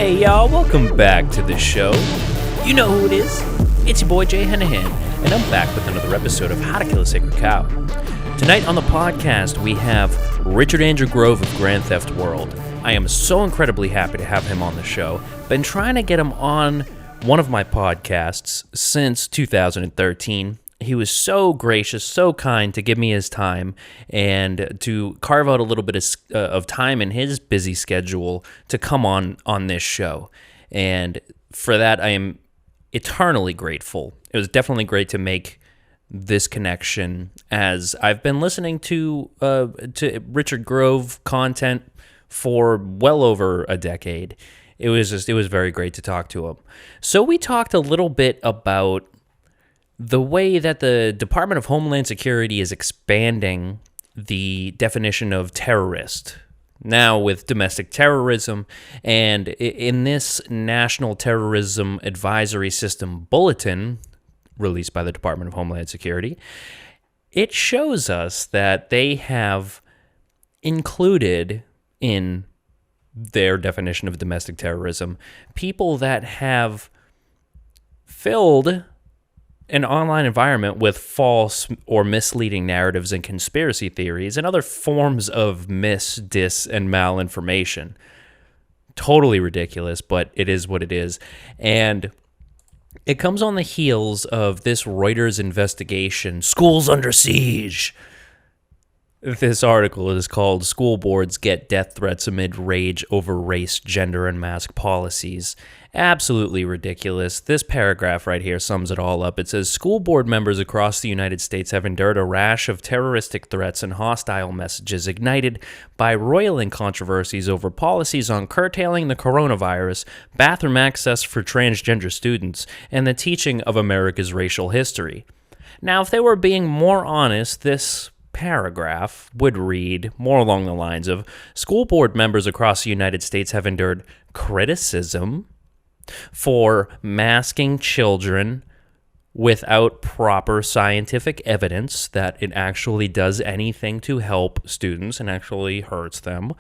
Hey y'all, welcome back to the show. You know who it is. It's your boy Jay Hennahan, and I'm back with another episode of How to Kill a Sacred Cow. Tonight on the podcast, we have Richard Andrew Grove of Grand Theft World. I am so incredibly happy to have him on the show. Been trying to get him on one of my podcasts since 2013. He was so gracious, so kind to give me his time and to carve out a little bit of time in his busy schedule to come on this show. And for that, I am eternally grateful. It was definitely great to make this connection, as I've been listening to Richard Grove content for well over a decade. It was very great to talk to him. So we talked a little bit about the way that the Department of Homeland Security is expanding the definition of terrorist, now with domestic terrorism, and in this National Terrorism Advisory System Bulletin, released by the Department of Homeland Security, it shows us that they have included in their definition of domestic terrorism people that have filled an online environment with false or misleading narratives and conspiracy theories and other forms of dis, and malinformation. Totally ridiculous, but it is what it is. And it comes on the heels of this Reuters investigation, Schools Under Siege. This article is called "School Boards Get Death Threats Amid Rage Over Race, Gender, and Mask Policies." Absolutely ridiculous. This paragraph right here sums it all up. It says, school board members across the United States have endured a rash of terroristic threats and hostile messages ignited by roiling controversies over policies on curtailing the coronavirus, bathroom access for transgender students, and the teaching of America's racial history. Now, if they were being more honest, this paragraph would read more along the lines of, school board members across the United States have endured criticism for masking children without proper scientific evidence that it actually does anything to help students and actually hurts them.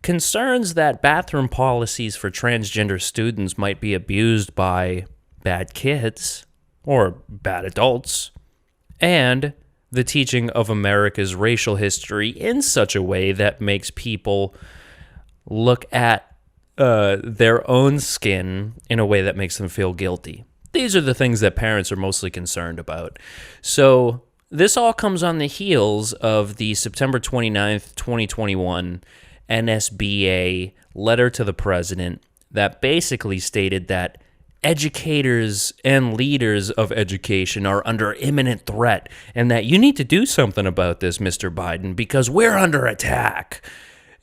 Concerns that bathroom policies for transgender students might be abused by bad kids or bad adults. And the teaching of America's racial history in such a way that makes people look at their own skin in a way that makes them feel guilty. These are the things that parents are mostly concerned about. So this all comes on the heels of the September 29th, 2021 NSBA letter to the president that basically stated that educators and leaders of education are under imminent threat and that you need to do something about this, Mr. Biden, because we're under attack.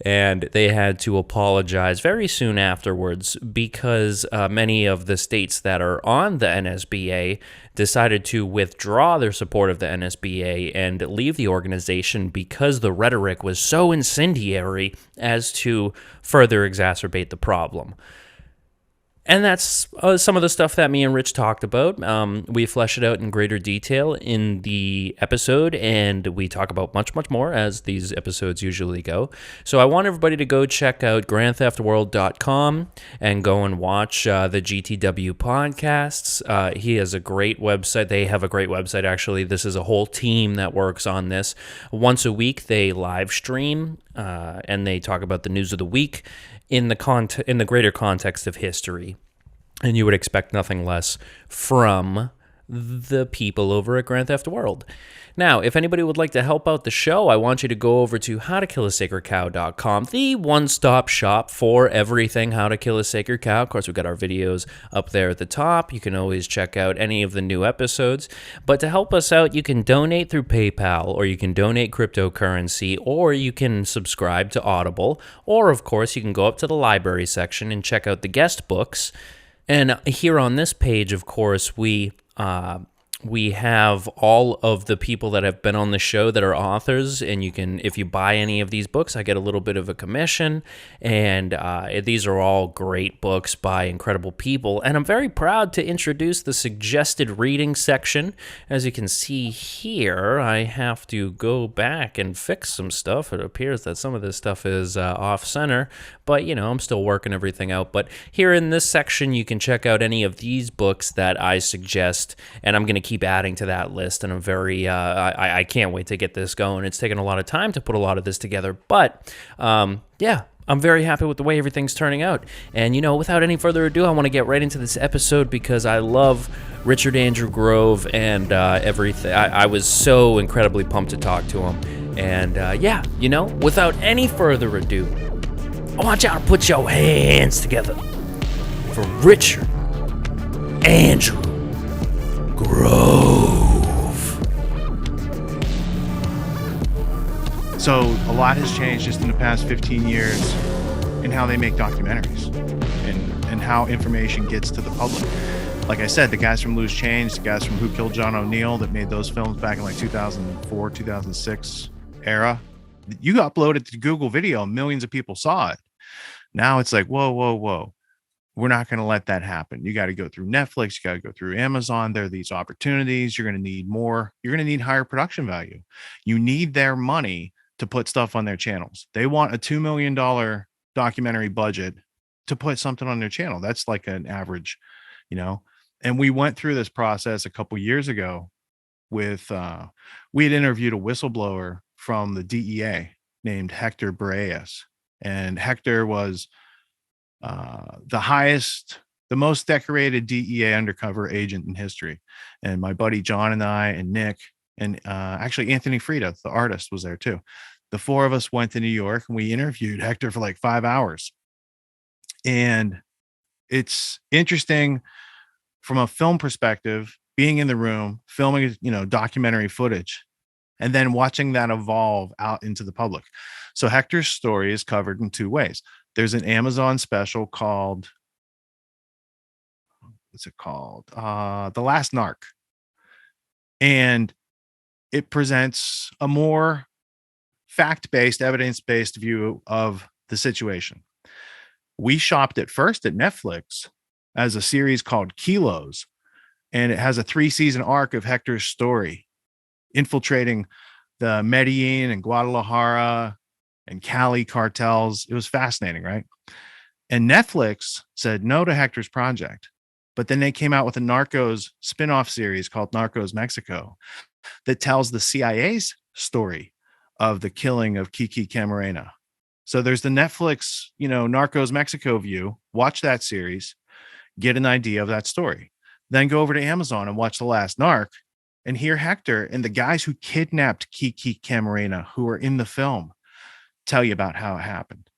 And they had to apologize very soon afterwards because many of the states that are on the NSBA decided to withdraw their support of the NSBA and leave the organization because the rhetoric was so incendiary as to further exacerbate the problem. And that's some of the stuff that me and Rich talked about. We flesh it out in greater detail in the episode, and we talk about much, much more as these episodes usually go. So I want everybody to go check out grandtheftworld.com and go and watch the GTW podcasts. He has a great website. They have a great website, actually. This is a whole team that works on this. Once a week, they live stream, and they talk about the news of the week in the greater context of history. And you would expect nothing less from the people over at Grand Theft World. Now, if anybody would like to help out the show, I want you to go over to howtokillasacredcow.com, the one-stop shop for everything How to Kill a Sacred Cow. Of course, we've got our videos up there at the top. You can always check out any of the new episodes. But to help us out, you can donate through PayPal, or you can donate cryptocurrency, or you can subscribe to Audible, or, of course, you can go up to the library section and check out the guest books. And here on this page, of course, we we have all of the people that have been on the show that are authors, and you can, if you buy any of these books, I get a little bit of a commission, and these are all great books by incredible people, and I'm very proud to introduce the suggested reading section. As you can see here, I have to go back and fix some stuff. It appears that some of this stuff is off-center, but, I'm still working everything out. But here in this section, you can check out any of these books that I suggest, and I'm going to keep adding to that list, and I'm very I can't wait to get this going. It's taken a lot of time to put a lot of this together, but yeah, I'm very happy with the way everything's turning out. And without any further ado, I want to get right into this episode because I love Richard Andrew Grove and everything. I was so incredibly pumped to talk to him, and yeah, without any further ado, I want y'all to put your hands together for Richard Andrew Grove. So a lot has changed just in the past 15 years in how they make documentaries and how information gets to the public. Like I said, the guys from Loose Change, the guys from Who Killed John O'Neill that made those films back in like 2004, 2006 era, you uploaded to Google Video, millions of people saw it. Now it's like, whoa. We're not going to let that happen. You got to go through Netflix. You got to go through Amazon. There are these opportunities. You're going to need more. You're going to need higher production value. You need their money to put stuff on their channels. They want a $2 million documentary budget to put something on their channel. That's like an average, and we went through this process a couple years ago with, we had interviewed a whistleblower from the DEA named Hector Bareas. And Hector was the most decorated DEA undercover agent in history. And my buddy John and I and Nick and actually Anthony Frida, the artist, was there too. The four of us went to New York and we interviewed Hector for like 5 hours. And it's interesting from a film perspective, being in the room, filming, documentary footage, and then watching that evolve out into the public. So Hector's story is covered in two ways. There's an Amazon special called, what's it called? The Last Narc. And it presents a more fact-based, evidence-based view of the situation. We shopped it first at Netflix as a series called Kilos, and it has a 3-season arc of Hector's story, infiltrating the Medellin and Guadalajara and Cali cartels. It was fascinating, right? And Netflix said no to Hector's project, but then they came out with a Narcos spin-off series called Narcos Mexico that tells the CIA's story of the killing of Kiki Camarena. So there's the Netflix, Narcos Mexico view. Watch that series, get an idea of that story. Then go over to Amazon and watch The Last Narc and hear Hector and the guys who kidnapped Kiki Camarena, who are in the film, tell you about how it happened.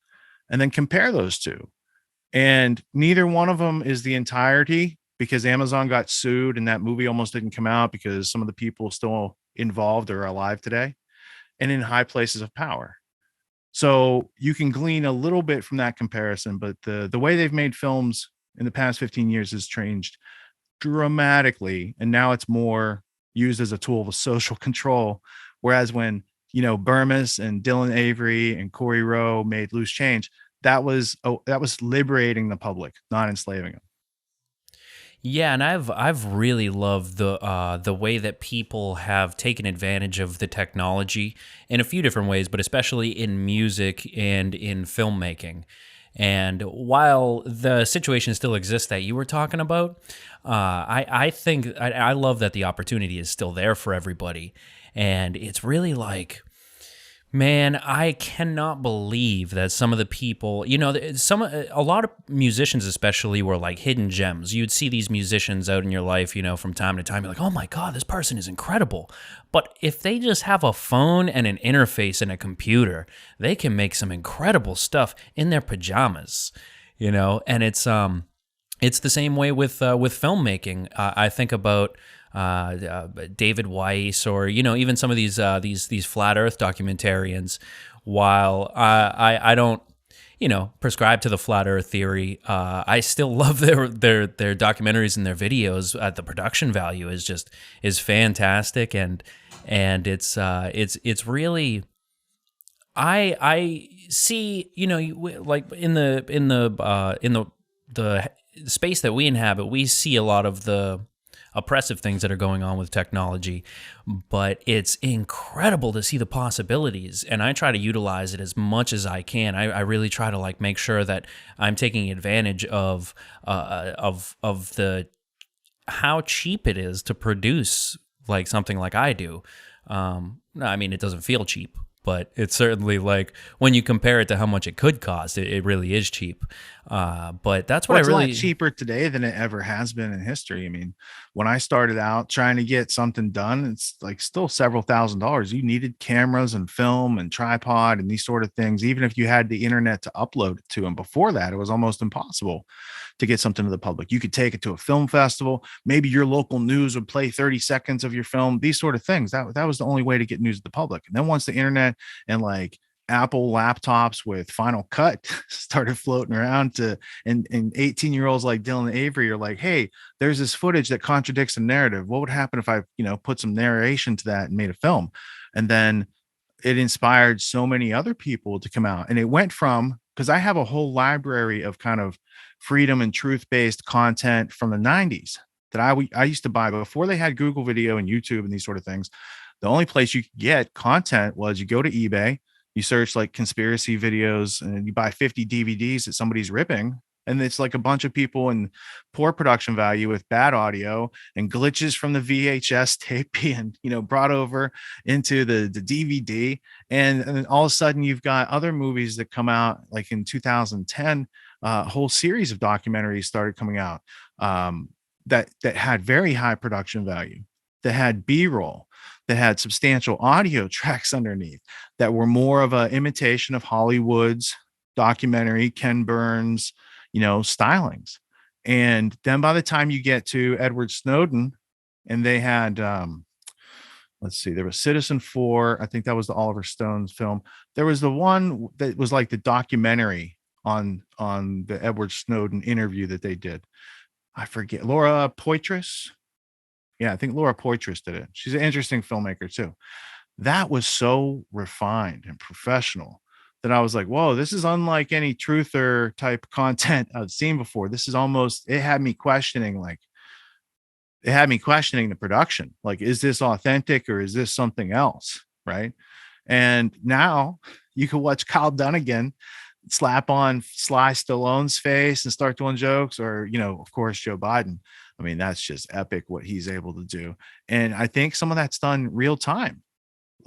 And then compare those two. And neither one of them is the entirety, because Amazon got sued and that movie almost didn't come out because some of the people still involved are alive today and in high places of power. So you can glean a little bit from that comparison, but the way they've made films in the past 15 years has changed dramatically. And now it's more used as a tool of social control. Whereas when, Burmis and Dylan Avery and Corey Rowe made Loose Change, that was liberating the public, not enslaving them. Yeah, and I've really loved the way that people have taken advantage of the technology in a few different ways, but especially in music and in filmmaking. And while the situation still exists that you were talking about, I think I love that the opportunity is still there for everybody. And it's really like, man, I cannot believe that some of the people, a lot of musicians especially were like hidden gems. You'd see these musicians out in your life, from time to time. You're like, oh my God, this person is incredible. But if they just have a phone and an interface and a computer, they can make some incredible stuff in their pajamas, and it's the same way with filmmaking. I think about David Weiss, or even some of these flat Earth documentarians. While I don't, prescribe to the flat Earth theory. I still love their documentaries and their videos. The production value is fantastic, and it's really. I see, like in the space that we inhabit, we see a lot of the oppressive things that are going on with technology, but it's incredible to see the possibilities, and I try to utilize it as much as I can. I really try to like make sure that I'm taking advantage of the how cheap it is to produce like something like I do. I mean, it doesn't feel cheap, but it's certainly like when you compare it to how much it could cost, it really is cheap. But that's what Well, it's I a really. lot cheaper today than it ever has been in history. I mean, when I started out trying to get something done, it's like still several $1,000s. You needed cameras and film and tripod and these sort of things. Even if you had the internet to upload it to, and before that, it was almost impossible to get something to the public. You could take it to a film festival. Maybe your local news would play 30 seconds of your film. These sort of things. That was the only way to get news to the public. And then once the internet and like Apple laptops with Final Cut started floating around to, and 18-year-olds like Dylan Avery are like, hey, there's this footage that contradicts the narrative. What would happen if I, put some narration to that and made a film? And then it inspired so many other people to come out. And it went from, because I have a whole library of kind of freedom and truth-based content from the 90s that I used to buy before they had Google Video and YouTube and these sort of things. The only place you could get content was you go to eBay, you search like conspiracy videos, and you buy 50 DVDs that somebody's ripping. And it's like a bunch of people in poor production value with bad audio and glitches from the VHS tape being, brought over into the DVD. And then all of a sudden you've got other movies that come out like in 2010, a whole series of documentaries started coming out that had very high production value, that had B-roll, that had substantial audio tracks underneath, that were more of an imitation of Hollywood's documentary, Ken Burns, stylings. And then by the time you get to Edward Snowden, and they had let's see, there was Citizen 4. I think that was the Oliver Stone's film. There was the one that was like the documentary on the Edward Snowden interview that they did. I forget, Laura Poitras. Yeah, I think Laura Poitras did it. She's an interesting filmmaker too. That was so refined and professional that I was like, whoa, this is unlike any truther type content I've seen before. This is almost, it had me questioning the production. Like, is this authentic or is this something else? Right. And now you can watch Kyle Dunnigan slap on Sly Stallone's face and start doing jokes, or, of course, Joe Biden. I mean, that's just epic what he's able to do. And I think some of that's done real time.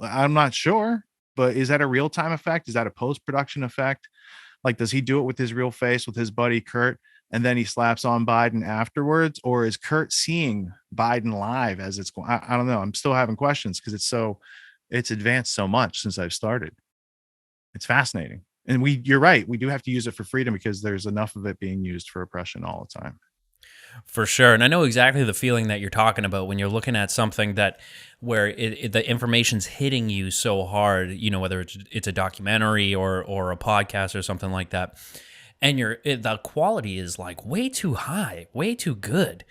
I'm not sure, but is that a real time effect? Is that a post production effect? Like, does he do it with his real face with his buddy Kurt, and then he slaps on Biden afterwards? Or is Kurt seeing Biden live as it's going? I don't know. I'm still having questions because it's advanced so much since I've started. It's fascinating. And you're right. We do have to use it for freedom because there's enough of it being used for oppression all the time. For sure. And I know exactly the feeling that you're talking about when you're looking at something where the information's hitting you so hard, whether it's a documentary or a podcast or something like that. And the quality is like way too high, way too good,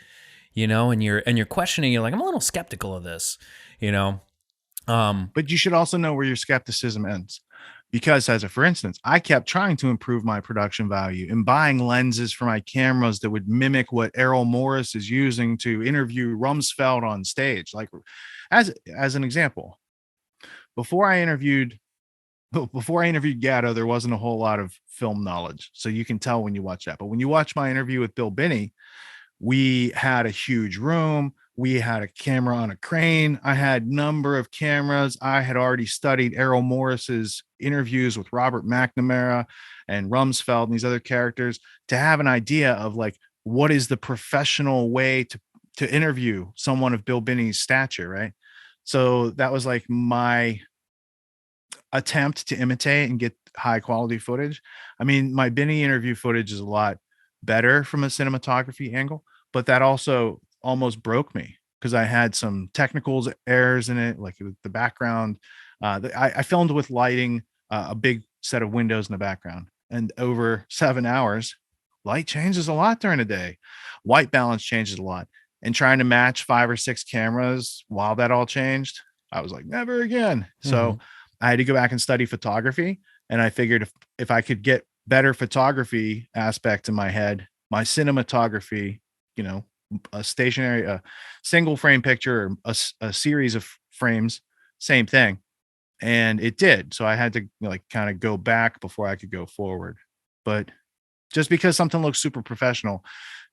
and you're questioning, you're like, I'm a little skeptical of this, But you should also know where your skepticism ends. Because for instance, I kept trying to improve my production value and buying lenses for my cameras that would mimic what Errol Morris is using to interview Rumsfeld on stage. Like, as an example, before I interviewed Gatto, there wasn't a whole lot of film knowledge. So you can tell when you watch that. But when you watch my interview with Bill Binney, we had a huge room. We had a camera on a crane. I had number of cameras. I had already studied Errol Morris's interviews with Robert McNamara and Rumsfeld and these other characters to have an idea of like, what is the professional way to interview someone of Bill Binney's stature, right? So that was like my attempt to imitate and get high quality footage. I mean, my Binney interview footage is a lot better from a cinematography angle, but that also almost broke me because I had some technical errors in it, like the background. I filmed with lighting, a big set of windows in the background, And over 7 hours, light changes a lot during the day. White balance changes a lot. And trying to match 5 or 6 cameras while that all changed, I was like, never again. So I had to go back and study photography. And I figured if I could get better photography aspect in my head, my cinematography, a stationary, a single frame picture, or a series of frames, same thing. And it did. So I had to kind of go back before I could go forward. But just because something looks super professional,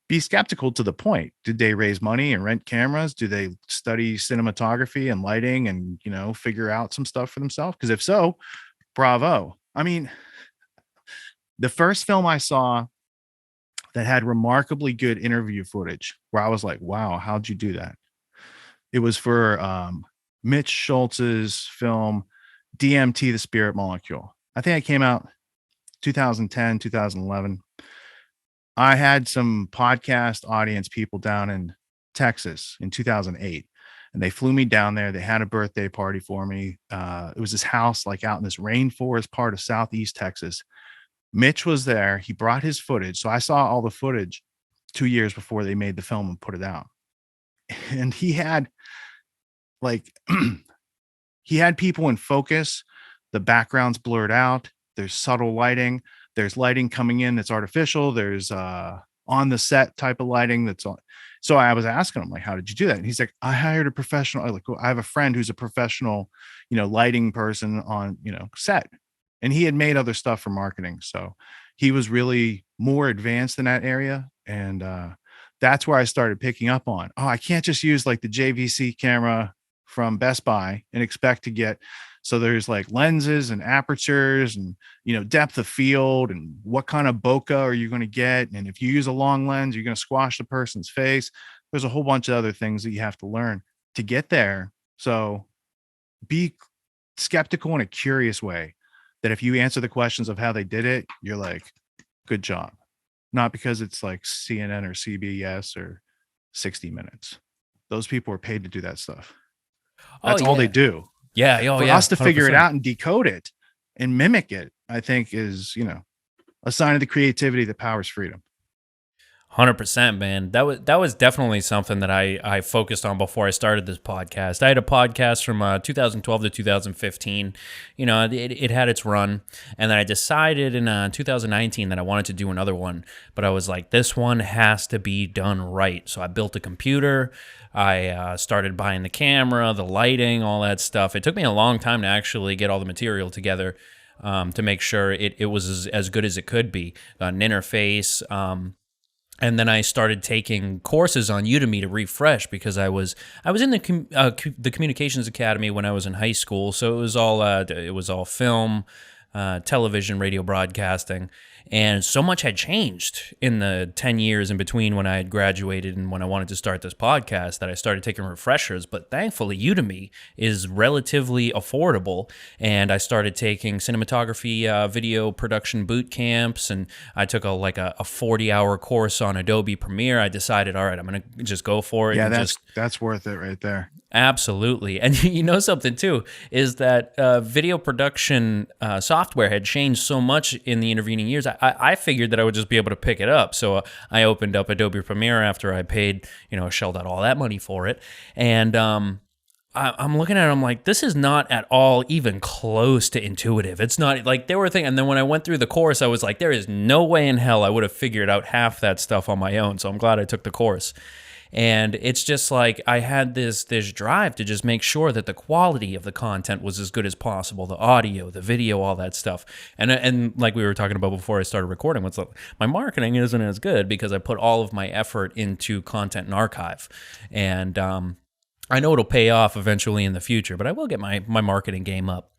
be skeptical to the point. Did they raise money and rent cameras? Do they study cinematography and lighting and, figure out some stuff for themselves? Because if so, bravo. I mean, the first film I saw that had remarkably good interview footage where I was like, wow, how'd you do that? It was for Mitch Schultz's film, DMT, The Spirit Molecule. I think it came out 2010, 2011. I had some podcast audience people down in Texas in 2008, and they flew me down there. They had a birthday party for me. It was this house out in this rainforest part of Southeast Texas. Mitch was there. He brought his footage. So I saw all the footage 2 years before they made the film and put it out. And he had he had people in focus. The background's blurred out. There's subtle lighting. There's lighting coming in that's artificial. There's on the set type of lighting that's on. So I was asking him, how did you do that? And he's like, I hired a professional. I have a friend who's a professional, lighting person on, set. And he had made other stuff for marketing. So he was really more advanced in that area. And that's where I started picking up on, I can't just use the JVC camera from Best Buy and expect to get. So there's lenses and apertures and, depth of field and what kind of bokeh are you going to get? And if you use a long lens, you're going to squash the person's face. There's a whole bunch of other things that you have to learn to get there. So be skeptical in a curious way that if you answer the questions of how they did it, you're like, good job. Not because it's CNN or CBS or 60 Minutes. Those people are paid to do that stuff. That's all they do. Yeah. For us to figure 100%. It out and decode it and mimic it, I think is, a sign of the creativity that powers freedom. 100%, man. That was definitely something that I focused on before I started this podcast. I had a podcast from 2012 to 2015. It had its run, and then I decided in 2019 that I wanted to do another one, but I was like, this one has to be done right. So I built a computer. I started buying the camera, the lighting, all that stuff. It took me a long time to actually get all the material together to make sure it was as good as it could be. An interface. And then I started taking courses on Udemy to refresh because I was in the Communications Academy when I was in high school. So it was all film, television, radio broadcasting. And so much had changed in the 10 years in between when I had graduated and when I wanted to start this podcast that I started taking refreshers. But thankfully, Udemy is relatively affordable. And I started taking cinematography, video production boot camps. And I took a 40-hour course on Adobe Premiere. I decided, all right, I'm going to just go for it. Yeah, that's worth it right there. Absolutely. And something too, is that video production software had changed so much in the intervening years. I figured that I would just be able to pick it up. So I opened up Adobe Premiere after I paid, shelled out all that money for it. And I'm looking at it, I'm like, this is not at all even close to intuitive. It's not there were things. And then when I went through the course, I was like, there is no way in hell I would have figured out half that stuff on my own. So I'm glad I took the course. And it's just I had this drive to just make sure that the quality of the content was as good as possible, the audio, the video, all that stuff. And like we were talking about before I started recording, my marketing isn't as good because I put all of my effort into content and archive. And I know it'll pay off eventually in the future, but I will get my marketing game up.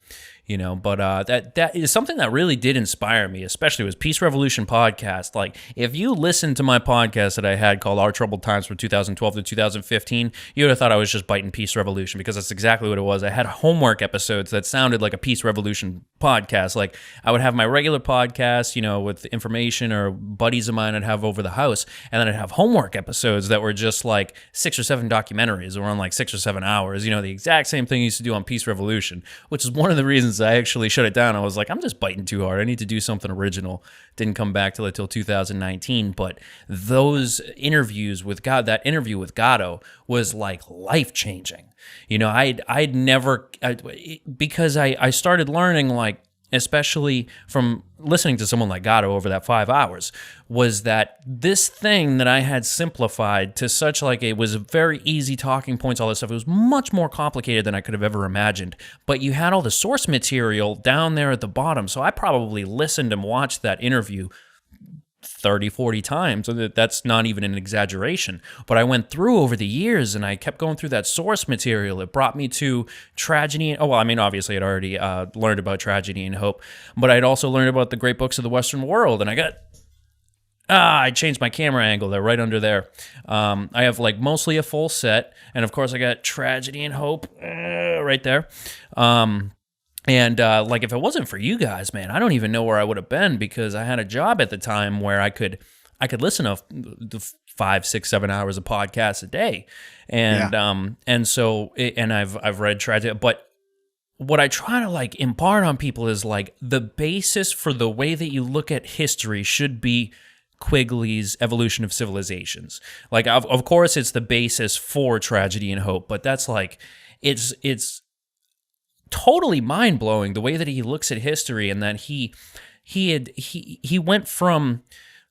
But that is something that really did inspire me, especially was Peace Revolution podcast. If you listened to my podcast that I had called Our Troubled Times from 2012 to 2015, you would have thought I was just biting Peace Revolution because that's exactly what it was. I had homework episodes that sounded like a Peace Revolution podcast. I would have my regular podcast, with information or buddies of mine I'd have over the house, and then I'd have homework episodes that were just 6 or 7 documentaries that were on 6 or 7 hours. The exact same thing I used to do on Peace Revolution, which is one of the reasons because I actually shut it down. I was like, I'm just biting too hard. I need to do something original. Didn't come back till 2019. But those interviews with God, that interview with Gatto was like life changing. You know, because I started learning, like, especially from listening to someone like Gatto over that 5 hours, was that this thing that I had simplified to such, like, it was very easy talking points, all this stuff. It was much more complicated than I could have ever imagined. But you had all the source material down there at the bottom. So I probably listened and watched that interview 30, 40 times. That's not even an exaggeration. But I went through over the years and I kept going through that source material. It brought me to tragedy. Oh, well, I mean, obviously I'd already learned about tragedy and hope, but I'd also learned about the great books of the Western world. And I changed my camera angle. They're right under there. I have like mostly a full set. And of course I got tragedy and hope right there. And like, if it wasn't for you guys, man, I don't even know where I would have been, because I had a job at the time where I could listen to the 5, 6, 7 hours of podcasts a day, and I've read tragedy, but what I try to like impart on people is like the basis for the way that you look at history should be Quigley's Evolution of Civilizations. Like, of course, it's the basis for tragedy and hope, but that's like it's totally mind-blowing the way that he looks at history, and that he went from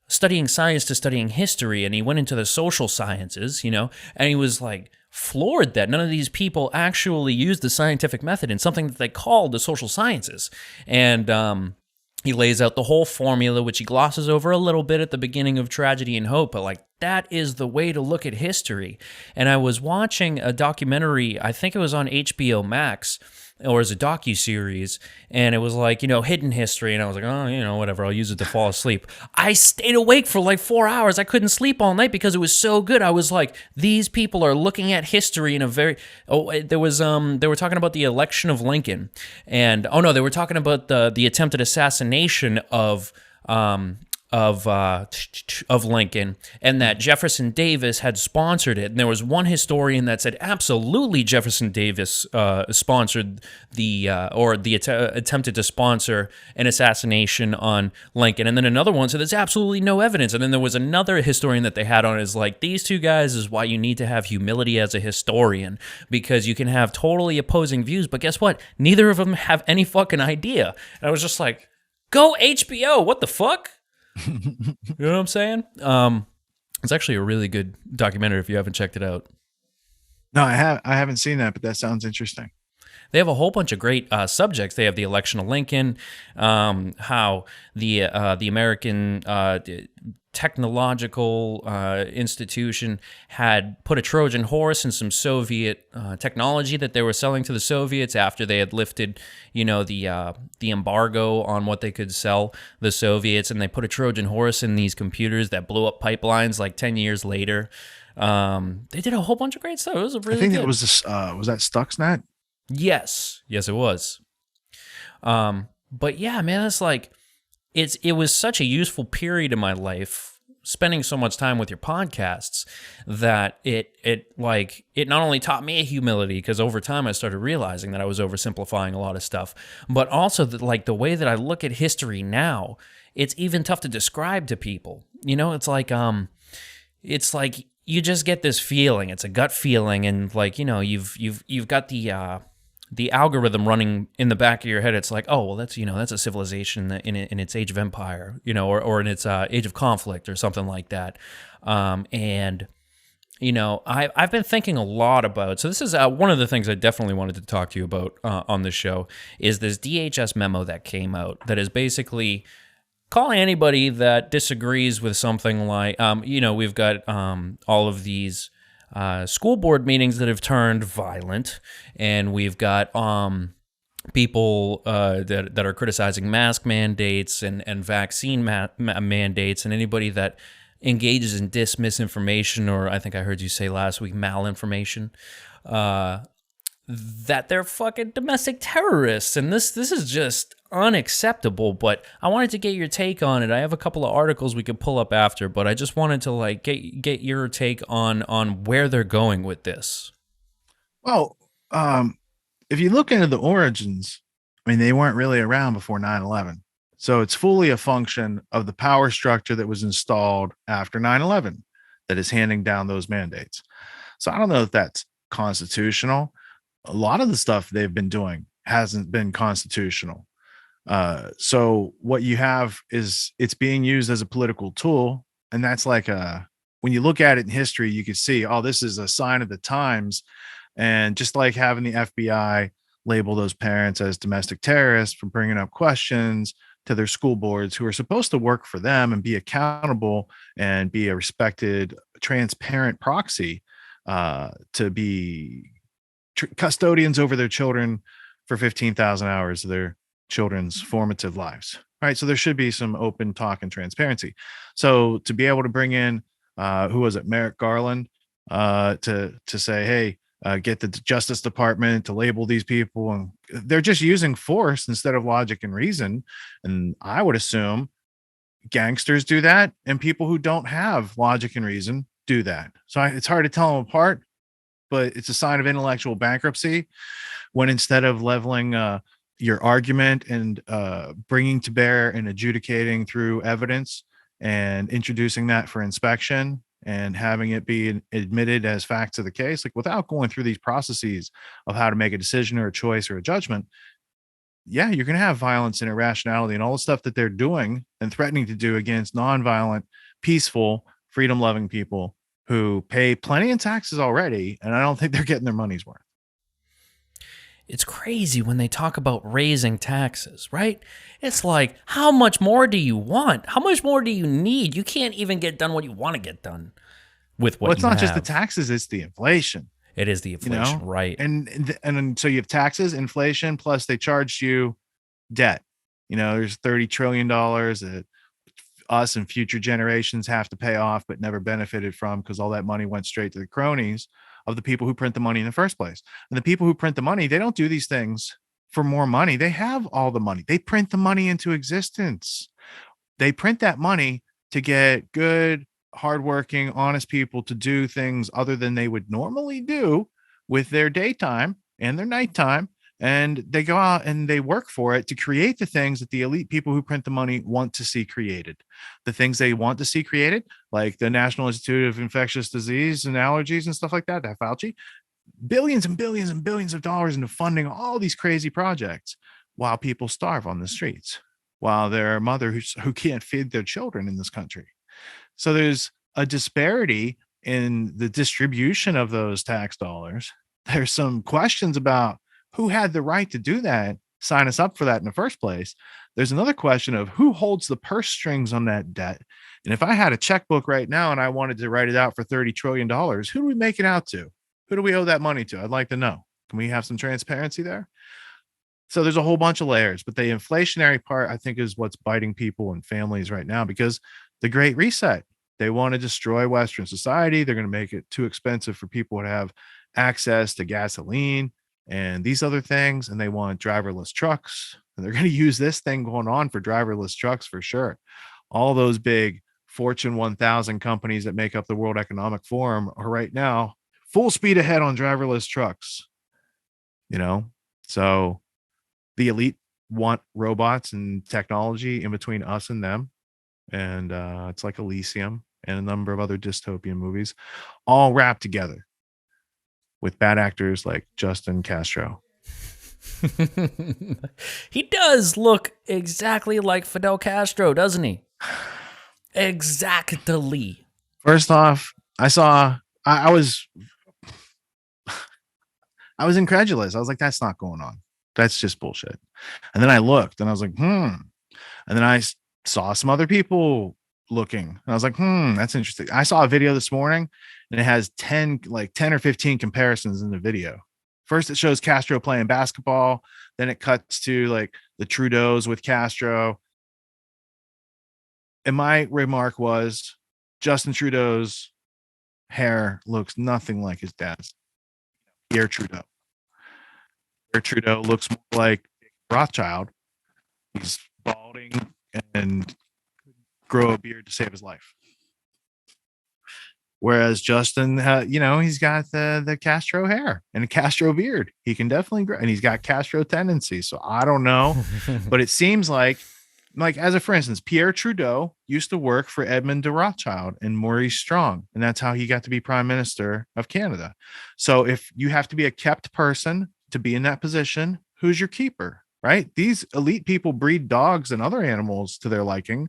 studying science to studying history, and he went into the social sciences, you know, and he was like floored that none of these people actually used the scientific method in something that they called the social sciences. And he lays out the whole formula, which he glosses over a little bit at the beginning of Tragedy and Hope, but like, that is the way to look at history. And I was watching a documentary, I think it was on HBO Max, or as a docuseries, and it was like, you know, hidden history, and I was like, oh, you know, whatever, I'll use it to fall asleep. I stayed awake for like 4 hours. I couldn't sleep all night because it was so good. I was like, these people are looking at history in a very, they were talking about the election of Lincoln, and they were talking about the attempted assassination of Lincoln, and that Jefferson Davis had sponsored it. And there was one historian that said absolutely Jefferson Davis sponsored attempted to sponsor an assassination on Lincoln. And then another one said there's absolutely no evidence. And then there was another historian that they had on is like, these two guys is why you need to have humility as a historian, because you can have totally opposing views, but guess what? Neither of them have any fucking idea. And I was just like, go HBO, what the fuck? You know what I'm saying? It's actually a really good documentary if you haven't checked it out. No, I haven't seen that, but that sounds interesting. They have a whole bunch of great subjects. They have the election of Lincoln, how the American technological institution had put a Trojan horse in some Soviet technology that they were selling to the Soviets after they had lifted, you know, the embargo on what they could sell the Soviets, and they put a Trojan horse in these computers that blew up pipelines like 10 years later. They did a whole bunch of great stuff. It was really good. It was this, was that Stuxnet? Yes, it was. But yeah, man, it's like, it was such a useful period in my life, spending so much time with your podcasts, that it not only taught me humility, because over time I started realizing that I was oversimplifying a lot of stuff, but also that, like, the way that I look at history now, it's even tough to describe to people. You know, it's like you just get this feeling. It's a gut feeling, and like, you know, you've got the algorithm running in the back of your head. It's like, oh, well, that's a civilization in its age of empire, you know, or in its age of conflict or something like that. And, you know, I've been thinking a lot about, so this is one of the things I definitely wanted to talk to you about on this show, is this Dhs Memo that came out that is basically calling anybody that disagrees with something like, you know, we've got all of these school board meetings that have turned violent, and we've got people that are criticizing mask mandates and vaccine mandates, and anybody that engages in misinformation, or I think I heard you say last week, malinformation, that they're fucking domestic terrorists, and this is just unacceptable. But I wanted to get your take on it. I have a couple of articles we could pull up after, but I just wanted to like get your take on where they're going with this. Well, if you look into the origins I mean, they weren't really around before 9/11. So it's fully a function of the power structure that was installed after 9/11 that is handing down those mandates. So I don't know if that's constitutional. A lot of the stuff they've been doing hasn't been constitutional. So what you have is it's being used as a political tool, and that's like a when you look at it in history, you can see, oh, this is a sign of the times. And just like having the FBI label those parents as domestic terrorists for bringing up questions to their school boards who are supposed to work for them and be accountable and be a respected, transparent proxy to be custodians over their children for 15,000 hours of their children's formative lives. Right. So there should be some open talk and transparency. So to be able to bring in, who was it, Merrick Garland, to say, hey, get the Justice Department to label these people, and they're just using force instead of logic and reason. And I would assume gangsters do that, and people who don't have logic and reason do that. So it's hard to tell them apart, but it's a sign of intellectual bankruptcy when instead of leveling your argument and bringing to bear and adjudicating through evidence and introducing that for inspection and having it be admitted as facts of the case, like without going through these processes of how to make a decision or a choice or a judgment, yeah, you're going to have violence and irrationality and all the stuff that they're doing and threatening to do against nonviolent, peaceful, freedom loving people who pay plenty in taxes already. And I don't think they're getting their money's worth. It's crazy when they talk about raising taxes, right? It's like, how much more do you want? How much more do you need? You can't even get done what you want to get done with what Well, it's you not just have. the taxes, it's the inflation. It is the inflation, right? And so you have taxes, inflation, plus they charged you debt. There's $30 trillion that us and future generations have to pay off, but never benefited from because all that money went straight to the cronies of the people who print the money in the first place. And the people who print the money, they don't do these things for more money. They have all the money. They print the money into existence. They print that money to get good, hardworking, honest people to do things other than they would normally do with their daytime and their nighttime. And they go out and they work for it to create the things that the elite people who print the money want to see created. The things they want to see created, like the National Institute of Infectious Disease and Allergies and stuff like that, Fauci, billions and billions and billions of dollars into funding all these crazy projects while people starve on the streets, while there are mothers who can't feed their children in this country. So there's a disparity in the distribution of those tax dollars. There's some questions about who had the right to do that, sign us up for that in the first place. There's another question of who holds the purse strings on that debt. And if I had a checkbook right now and I wanted to write it out for $30 trillion, who do we make it out to? Who do we owe that money to? I'd like to know. Can we have some transparency there? So there's a whole bunch of layers, but the inflationary part, I think, is what's biting people and families right now, because the Great Reset, they want to destroy Western society. They're going to make it too expensive for people to have access to gasoline and these other things. And they want driverless trucks. And they're going to use this thing going on for driverless trucks for sure. All those big Fortune 1000 companies that make up the World Economic Forum are right now full speed ahead on driverless trucks. So the elite want robots and technology in between us and them. And it's like Elysium and a number of other dystopian movies, all wrapped together with bad actors like Justin Castro. He does look exactly like Fidel Castro, doesn't he? Exactly. First off, I was incredulous. I was like, that's not going on. That's just bullshit. And then I looked and I was like, And then I saw some other people looking. And I was like, that's interesting. I saw a video this morning and it has 10 or 15 comparisons in the video. First, it shows Castro playing basketball. Then it cuts to like the Trudeaus with Castro. And my remark was, Justin Trudeau's hair looks nothing like his dad's. Pierre Trudeau. Pierre Trudeau looks more like Rothschild. He's balding and grow a beard to save his life. Whereas Justin, he's got the Castro hair and a Castro beard. He can definitely grow, and he's got Castro tendencies. So I don't know, but it seems like for instance, Pierre Trudeau used to work for Edmund de Rothschild and Maurice Strong, and that's how he got to be Prime Minister of Canada. So if you have to be a kept person to be in that position, who's your keeper, right? These elite people breed dogs and other animals to their liking.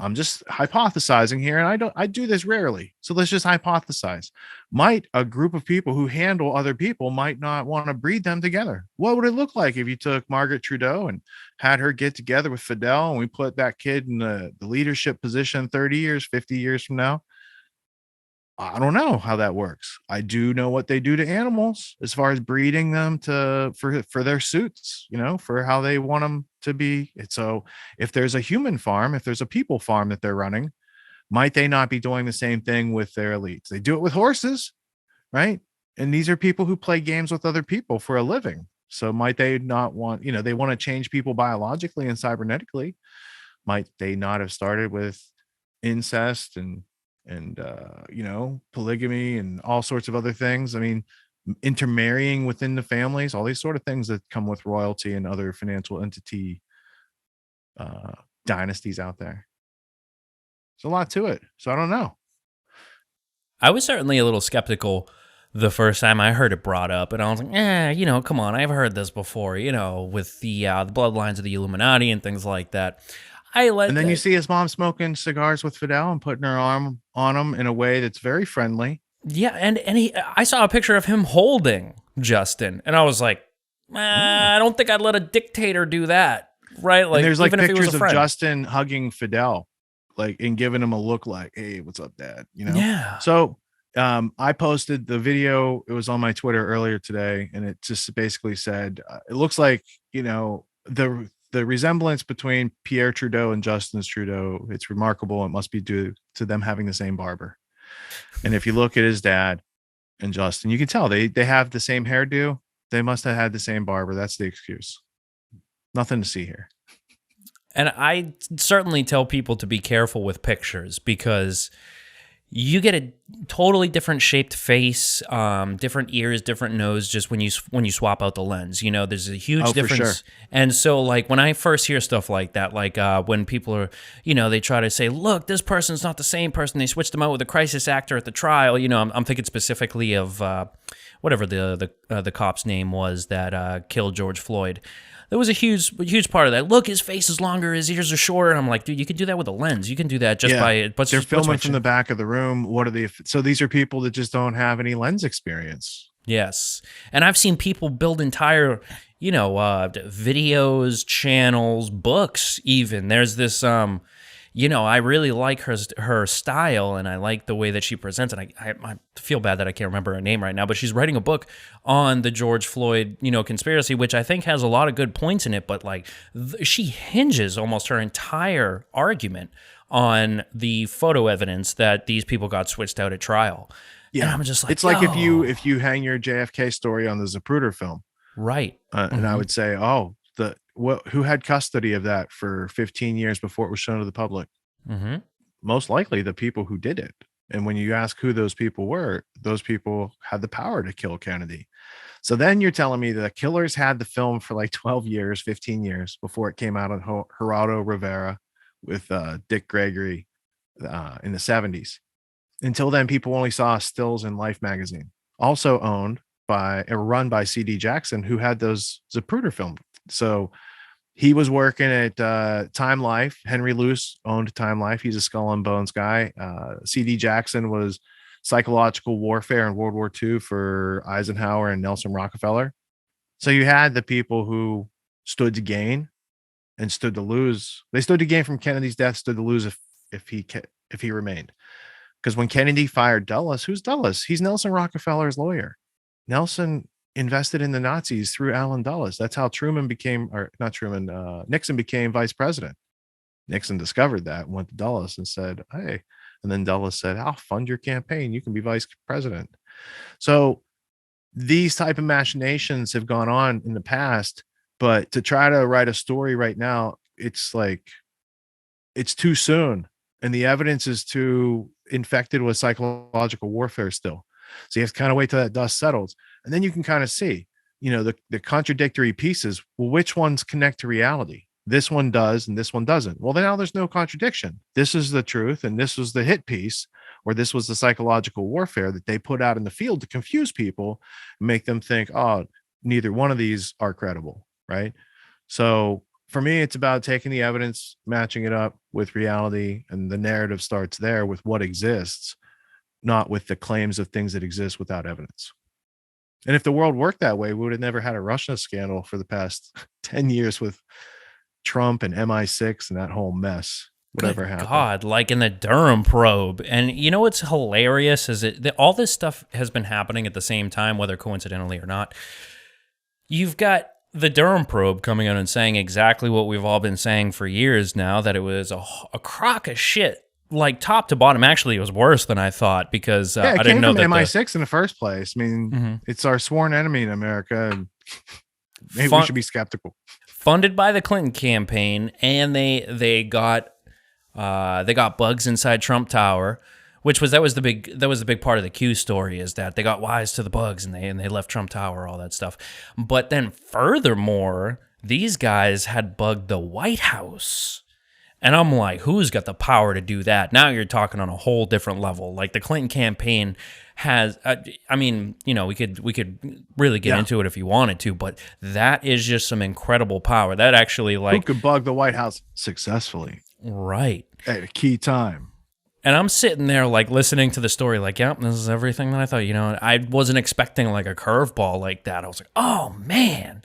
I'm just hypothesizing here, and I do this rarely. So let's just hypothesize. Might a group of people who handle other people might not want to breed them together? What would it look like if you took Margaret Trudeau and had her get together with Fidel, and we put that kid in the leadership position 30 years, 50 years from now? I don't know how that works. I do know what they do to animals as far as breeding them for their suits, for how they want them to be. So if there's a human farm, if there's a people farm that they're running, might they not be doing the same thing with their elites? They do it with horses, right? And these are people who play games with other people for a living. So might they not want, they want to change people biologically and cybernetically. Might they not have started with incest and polygamy and all sorts of other things? I mean, intermarrying within the families, all these sort of things that come with royalty and other financial entity dynasties out there. There's a lot to it. So I don't know. I was certainly a little skeptical the first time I heard it brought up, and I was like, come on, I've heard this before, with the bloodlines of the Illuminati and things like that. And then you see his mom smoking cigars with Fidel and putting her arm on him in a way that's very friendly. Yeah, and I saw a picture of him holding Justin, and I was like, I don't think I'd let a dictator do that, right? Like, and there's like even pictures of Justin hugging Fidel, and giving him a look like, "Hey, what's up, Dad?" Yeah. So I posted the video. It was on my Twitter earlier today, and it just basically said, it looks like the resemblance between Pierre Trudeau and Justin Trudeau, it's remarkable. It must be due to them having the same barber. And if you look at his dad and Justin, you can tell they have the same hairdo. They must have had the same barber. That's the excuse. Nothing to see here. And I certainly tell people to be careful with pictures, because you get a totally different shaped face, different ears, different nose, just when you swap out the lens. There's a huge difference. For sure. And so, like, when I first hear stuff like that, like when people are, they try to say, look, this person's not the same person. They switched them out with a crisis actor at the trial. I'm thinking specifically of whatever the cop's name was that killed George Floyd. There was a huge part of that. Look, his face is longer, his ears are shorter. And I'm like, dude, you can do that with a lens. You can do that just by. But they're filming from the back of the room. So these are people that just don't have any lens experience. Yes, and I've seen people build entire, videos, channels, books. Even there's this I really like her style, and I like the way that she presents. And I feel bad that I can't remember her name right now, but she's writing a book on the George Floyd, conspiracy, which I think has a lot of good points in it. But she hinges almost her entire argument on the photo evidence that these people got switched out at trial. Yeah, and I'm just like, it's like if you hang your JFK story on the Zapruder film, right? And I would say, who had custody of that for 15 years before it was shown to the public? Mm-hmm. Most likely the people who did it. And when you ask who those people were, those people had the power to kill Kennedy. So then you're telling me that the killers had the film for like 12 years, 15 years before it came out on Geraldo Rivera with Dick Gregory in the 70s. Until then, people only saw stills in Life magazine, also run by C.D. Jackson, who had those Zapruder films. So he was working at Time Life. Henry Luce owned Time Life. He's a Skull and Bones guy. C.D. Jackson was psychological warfare in World War II for Eisenhower and Nelson Rockefeller. So you had the people who stood to gain and stood to lose. They stood to gain from Kennedy's death, stood to lose if he remained. Because when Kennedy fired Dulles, who's Dulles? He's Nelson Rockefeller's lawyer. Nelson invested in the Nazis through Allen Dulles. That's how Nixon became vice president. Nixon discovered that, went to Dulles and said, hey, and then Dulles said, I'll fund your campaign. You can be vice president. So these type of machinations have gone on in the past, but to try to write a story right now, it's like, it's too soon. and the evidence is too infected with psychological warfare still. So you have to kind of wait till that dust settles, and then you can kind of see, the contradictory pieces. Well, which ones connect to reality? This one does, and this one doesn't. Well, then now there's no contradiction. This is the truth, and this was the hit piece, or this was the psychological warfare that they put out in the field to confuse people, and make them think, oh, neither one of these are credible, right? So for me, it's about taking the evidence, matching it up with reality, and the narrative starts there with what exists, not with the claims of things that exist without evidence. And if the world worked that way, we would have never had a Russia scandal for the past 10 years with Trump and MI6 and that whole mess. Whatever Good happened. God, like in the Durham probe. And you know what's hilarious is that all this stuff has been happening at the same time, whether coincidentally or not. You've got the Durham probe coming out and saying exactly what we've all been saying for years now, that it was a crock of shit, like top to bottom. Actually, it was worse than I thought, because Yeah, it I came didn't know from that MI6 in the first place. I mean, it's our sworn enemy in America. And maybe we should be skeptical. Funded by the Clinton campaign, and they got bugs inside Trump Tower, which was that was the big part of the Q story, is that they got wise to the bugs and they left Trump Tower, all that stuff. But then furthermore, these guys had bugged the White House. And I'm like, who's got the power to do that? Now you're talking on a whole different level. Like the Clinton campaign has, I mean, we could really get into it if you wanted to, but that is just some incredible power. That actually, like, who could bug the White House successfully, right, at a key time? And I'm sitting there like listening to the story, like, yep, this is everything that I thought. I wasn't expecting like a curveball like that. I was like, oh man.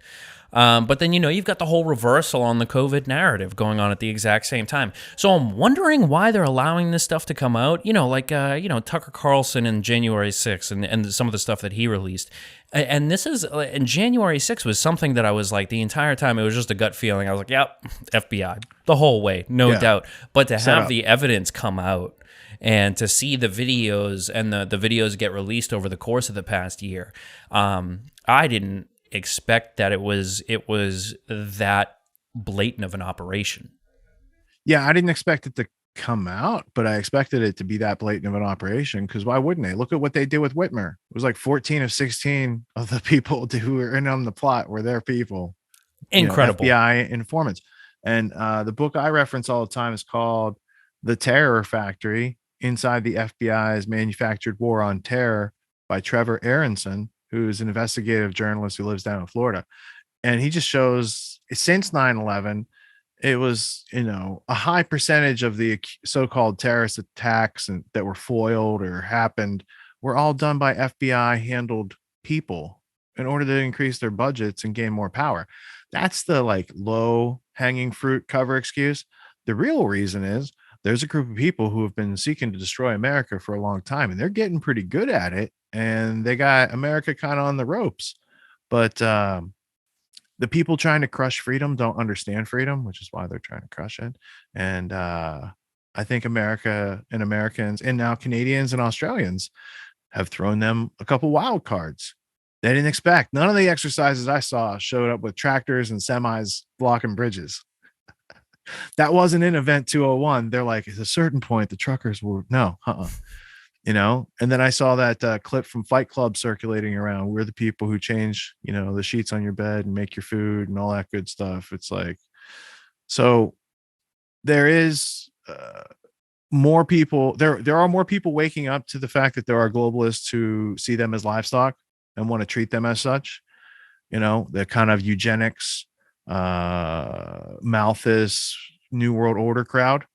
But then, you've got the whole reversal on the COVID narrative going on at the exact same time. So I'm wondering why they're allowing this stuff to come out, Tucker Carlson in January 6th and some of the stuff that he released. And this is, and January 6th was something that I was like, the entire time, it was just a gut feeling. I was like, yep, FBI, the whole way, no doubt. But to have the evidence come out and to see the videos and the videos get released over the course of the past year, I didn't expect that it was that blatant of an operation. Yeah, I didn't expect it to come out, but I expected it to be that blatant of an operation, because why wouldn't they? Look at what they did with Whitmer. It was like 14 of 16 of the people who were in on the plot were their people. Incredible. FBI informants. And the book I reference all the time is called The Terror Factory: Inside the FBI's Manufactured War on Terror by Trevor Aronson, who's an investigative journalist who lives down in Florida. And he just shows, since 9/11, it was, a high percentage of the so-called terrorist attacks that were foiled or happened were all done by FBI handled people in order to increase their budgets and gain more power. That's the like low hanging fruit cover excuse. The real reason is there's a group of people who have been seeking to destroy America for a long time, and they're getting pretty good at it. And they got America kind of on the ropes. But the people trying to crush freedom don't understand freedom, which is why they're trying to crush it. And I think America and Americans, and now Canadians and Australians, have thrown them a couple wild cards they didn't expect. None of the exercises I saw showed up with tractors and semis blocking bridges. That wasn't in Event 201. They're like, at a certain point, the truckers were, no, and then I saw that clip from Fight Club circulating around. We're the people who change, the sheets on your bed and make your food and all that good stuff. It's like, so there is more people. There are more people waking up to the fact that there are globalists who see them as livestock and want to treat them as such. The kind of eugenics, Malthus, New World Order crowd,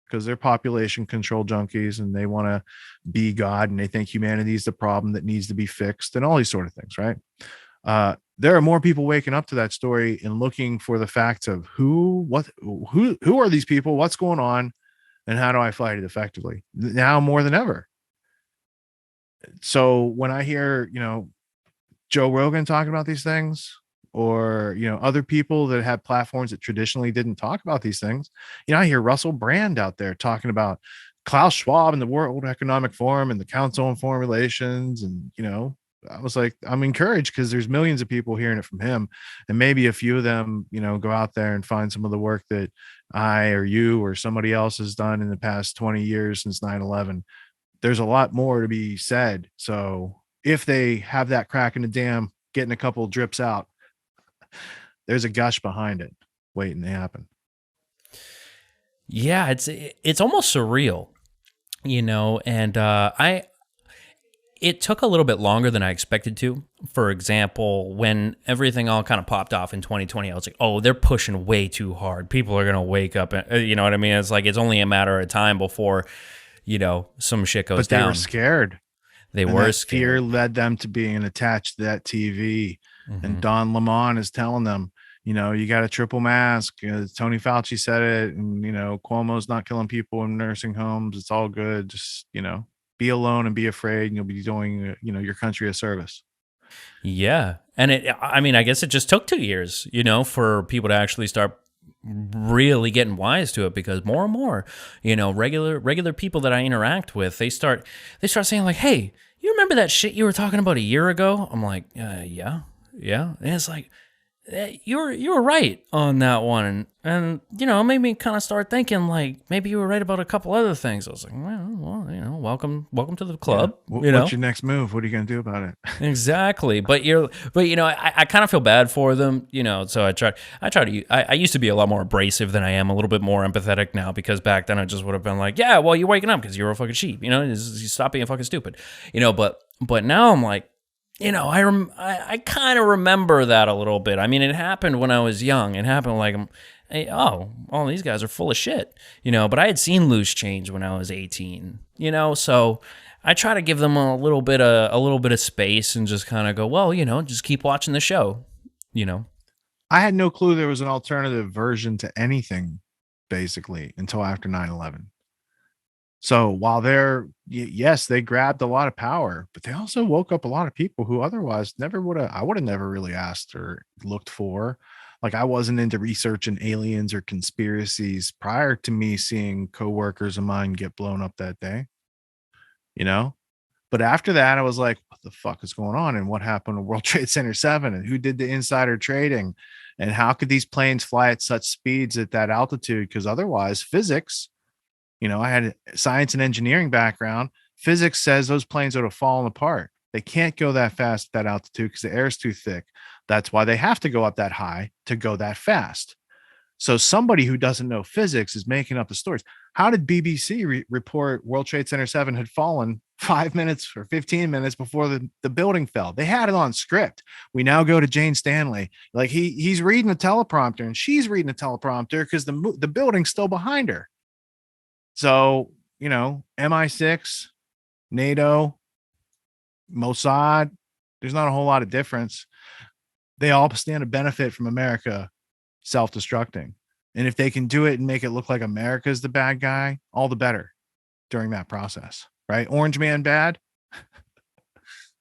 because they're population control junkies and they want to be God, and they think humanity is the problem that needs to be fixed and all these sort of things, right? There are more people waking up to that story and looking for the facts of who are these people, what's going on, and how do I fight it effectively now more than ever. So when I hear, Joe Rogan talking about these things, or other people that have platforms that traditionally didn't talk about these things, I hear Russell Brand out there talking about Klaus Schwab and the World Economic Forum and the Council on Foreign Relations, and I was like, I'm encouraged because there's millions of people hearing it from him, and maybe a few of them, go out there and find some of the work that I or you or somebody else has done in the past 20 years since 9/11. There's a lot more to be said. So if they have that crack in the dam, getting a couple drips out, there's a gush behind it waiting to happen. Yeah, it's almost surreal, and it took a little bit longer than I expected to. For example, when everything all kind of popped off in 2020, I was like, oh, they're pushing way too hard. People are going to wake up. And, you know what I mean? It's like it's only a matter of time before, some shit goes down. But they were scared. They were scared. Fear led them to being attached to that TV. Mm-hmm. And Don Lemon is telling them, you got a triple mask. Tony Fauci said it. And, Cuomo's not killing people in nursing homes. It's all good. Just, be alone and be afraid. And you'll be doing, your country a service. Yeah. And I guess it just took 2 years, for people to actually start really getting wise to it, because more and more, regular people that I interact with, they start saying like, hey, you remember that shit you were talking about a year ago? I'm like, yeah. And it's like, you were right on that one, and it made me kind of start thinking like maybe you were right about a couple other things. I was like, well, welcome to the club. Yeah. What's your next move? What are you gonna do about it? Exactly, but I kind of feel bad for them, So I used to be a lot more abrasive than I am, a little bit more empathetic now, because back then I just would have been like, yeah, well, you're waking up because you're a fucking sheep, you stop being fucking stupid, but now I'm like, I kind of remember that a little bit. I mean, it happened when I was young. It happened like, all these guys are full of shit, but I had seen loose change when I was 18, so I try to give them a little bit of space and just kind of go, well, just keep watching the show, I had no clue there was an alternative version to anything, basically, until after 9/11. So while they grabbed a lot of power, but they also woke up a lot of people who otherwise I would have never really asked or looked for. Like, I wasn't into researching aliens or conspiracies prior to me seeing coworkers of mine get blown up that day, But after that, I was like, what the fuck is going on? And what happened to World Trade Center 7? And who did the insider trading? And how could these planes fly at such speeds at that altitude? Because otherwise, physics, I had a science and engineering background. Physics says those planes would have fallen apart. They can't go that fast at that altitude because the air is too thick. That's why they have to go up that high to go that fast. So somebody who doesn't know physics is making up the stories. How did BBC report World Trade Center 7 had fallen 5 minutes or 15 minutes before the building fell? They had it on script. We now go to Jane Stanley. Like, he's reading a teleprompter and she's reading a teleprompter because the building's still behind her. So, MI6, NATO, Mossad, there's not a whole lot of difference. They all stand to benefit from America self-destructing. And if they can do it and make it look like America's the bad guy, all the better during that process, right? Orange Man bad,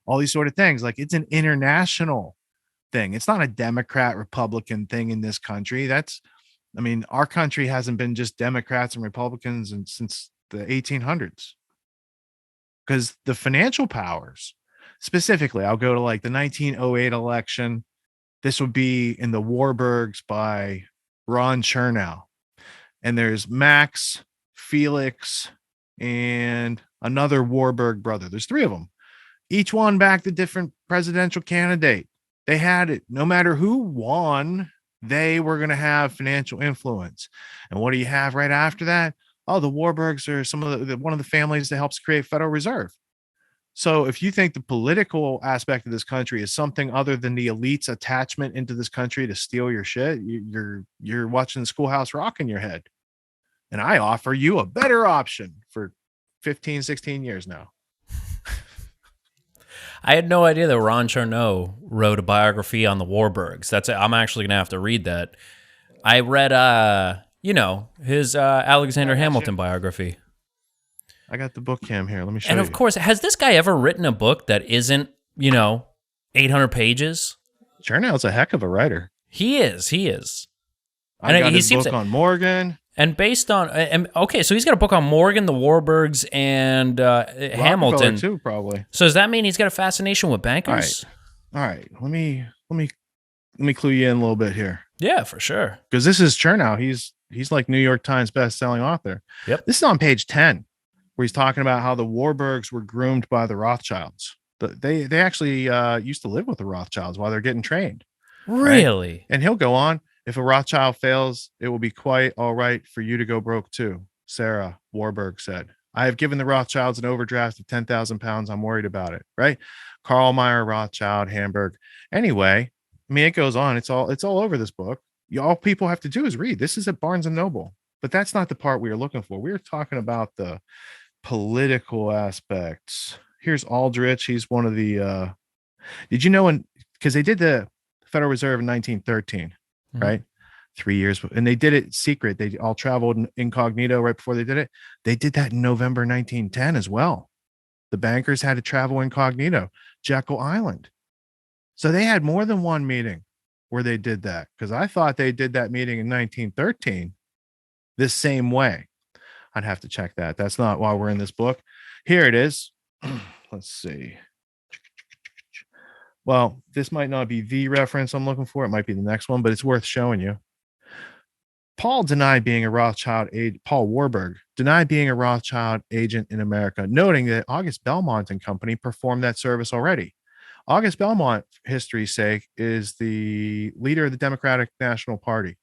all these sort of things. Like, it's an international thing. It's not a Democrat Republican thing in this country. Our country hasn't been just Democrats and Republicans since the 1800s, because the financial powers, specifically, I'll go to like the 1908 election. This would be in the Warburgs by Ron Chernow. And there's Max, Felix, and another Warburg brother. There's 3 of them. Each one backed a different presidential candidate. They had it. No matter who won, they were going to have financial influence. And what do you have right after that? Oh, the Warburgs are one of the families that helps create Federal Reserve. So if you think the political aspect of this country is something other than the elite's attachment into this country to steal your shit, you're watching Schoolhouse Rock in your head. And I offer you a better option for 15, 16 years now. I had no idea that Ron Chernow wrote a biography on the Warburgs. I'm actually going to have to read that. I read, his Alexander Hamilton biography. I got the book cam here. Let me show you. And of course, has this guy ever written a book that isn't, 800 pages? Chernow's a heck of a writer. He is. I got his book on Morgan. And based on, okay, so he's got a book on Morgan, the Warburgs, and Hamilton too, probably. So does that mean he's got a fascination with bankers? All right. Let me clue you in a little bit here. Yeah, for sure. Because this is Chernow. He's like New York Times best-selling author. Yep. This is on page 10, where he's talking about how the Warburgs were groomed by the Rothschilds. They actually used to live with the Rothschilds while they're getting trained. Really? Right? And he'll go on. If a Rothschild fails, it will be quite all right for you to go broke too. Sarah Warburg said, I have given the Rothschilds an overdraft of 10,000 pounds. I'm worried about it. Right. Carl Meyer, Rothschild, Hamburg. Anyway, I mean, it goes on. It's all over this book. All people have to do is read. This is at Barnes and Noble, but that's not the part we are looking for. We are talking about the political aspects. Here's Aldrich. He's one of the, did you know, because they did the Federal Reserve in 1913, right? 3 years, and they did it secret. They all traveled incognito right before they did it. They did that in November 1910 as well. The bankers had to travel incognito, Jekyll Island. So they had more than one meeting where they did that, because I thought they did that meeting in 1913 this same way. I'd have to check that. That's not why we're in this book. Here it is. Let's see. Well, this might not be the reference I'm looking for. It might be the next one, but it's worth showing you. Paul Warburg denied being a Rothschild agent in America, noting that August Belmont and company performed that service already. August Belmont, history's sake, is the leader of the Democratic National Party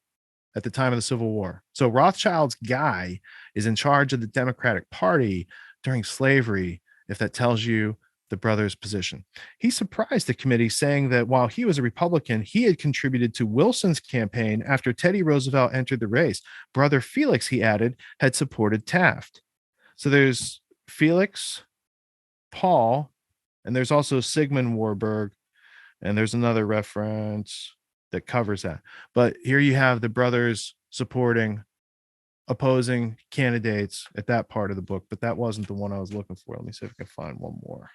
at the time of the Civil War. So Rothschild's guy is in charge of the Democratic Party during slavery, if that tells you the brother's position. He surprised the committee, saying that while he was a Republican, he had contributed to Wilson's campaign after Teddy Roosevelt entered the race. Brother Felix, he added, had supported Taft. So there's Felix, Paul, and there's also Sigmund Warburg, and there's another reference that covers that. But here you have the brothers supporting opposing candidates at that part of the book, but that wasn't the one I was looking for. Let me see if I can find one more.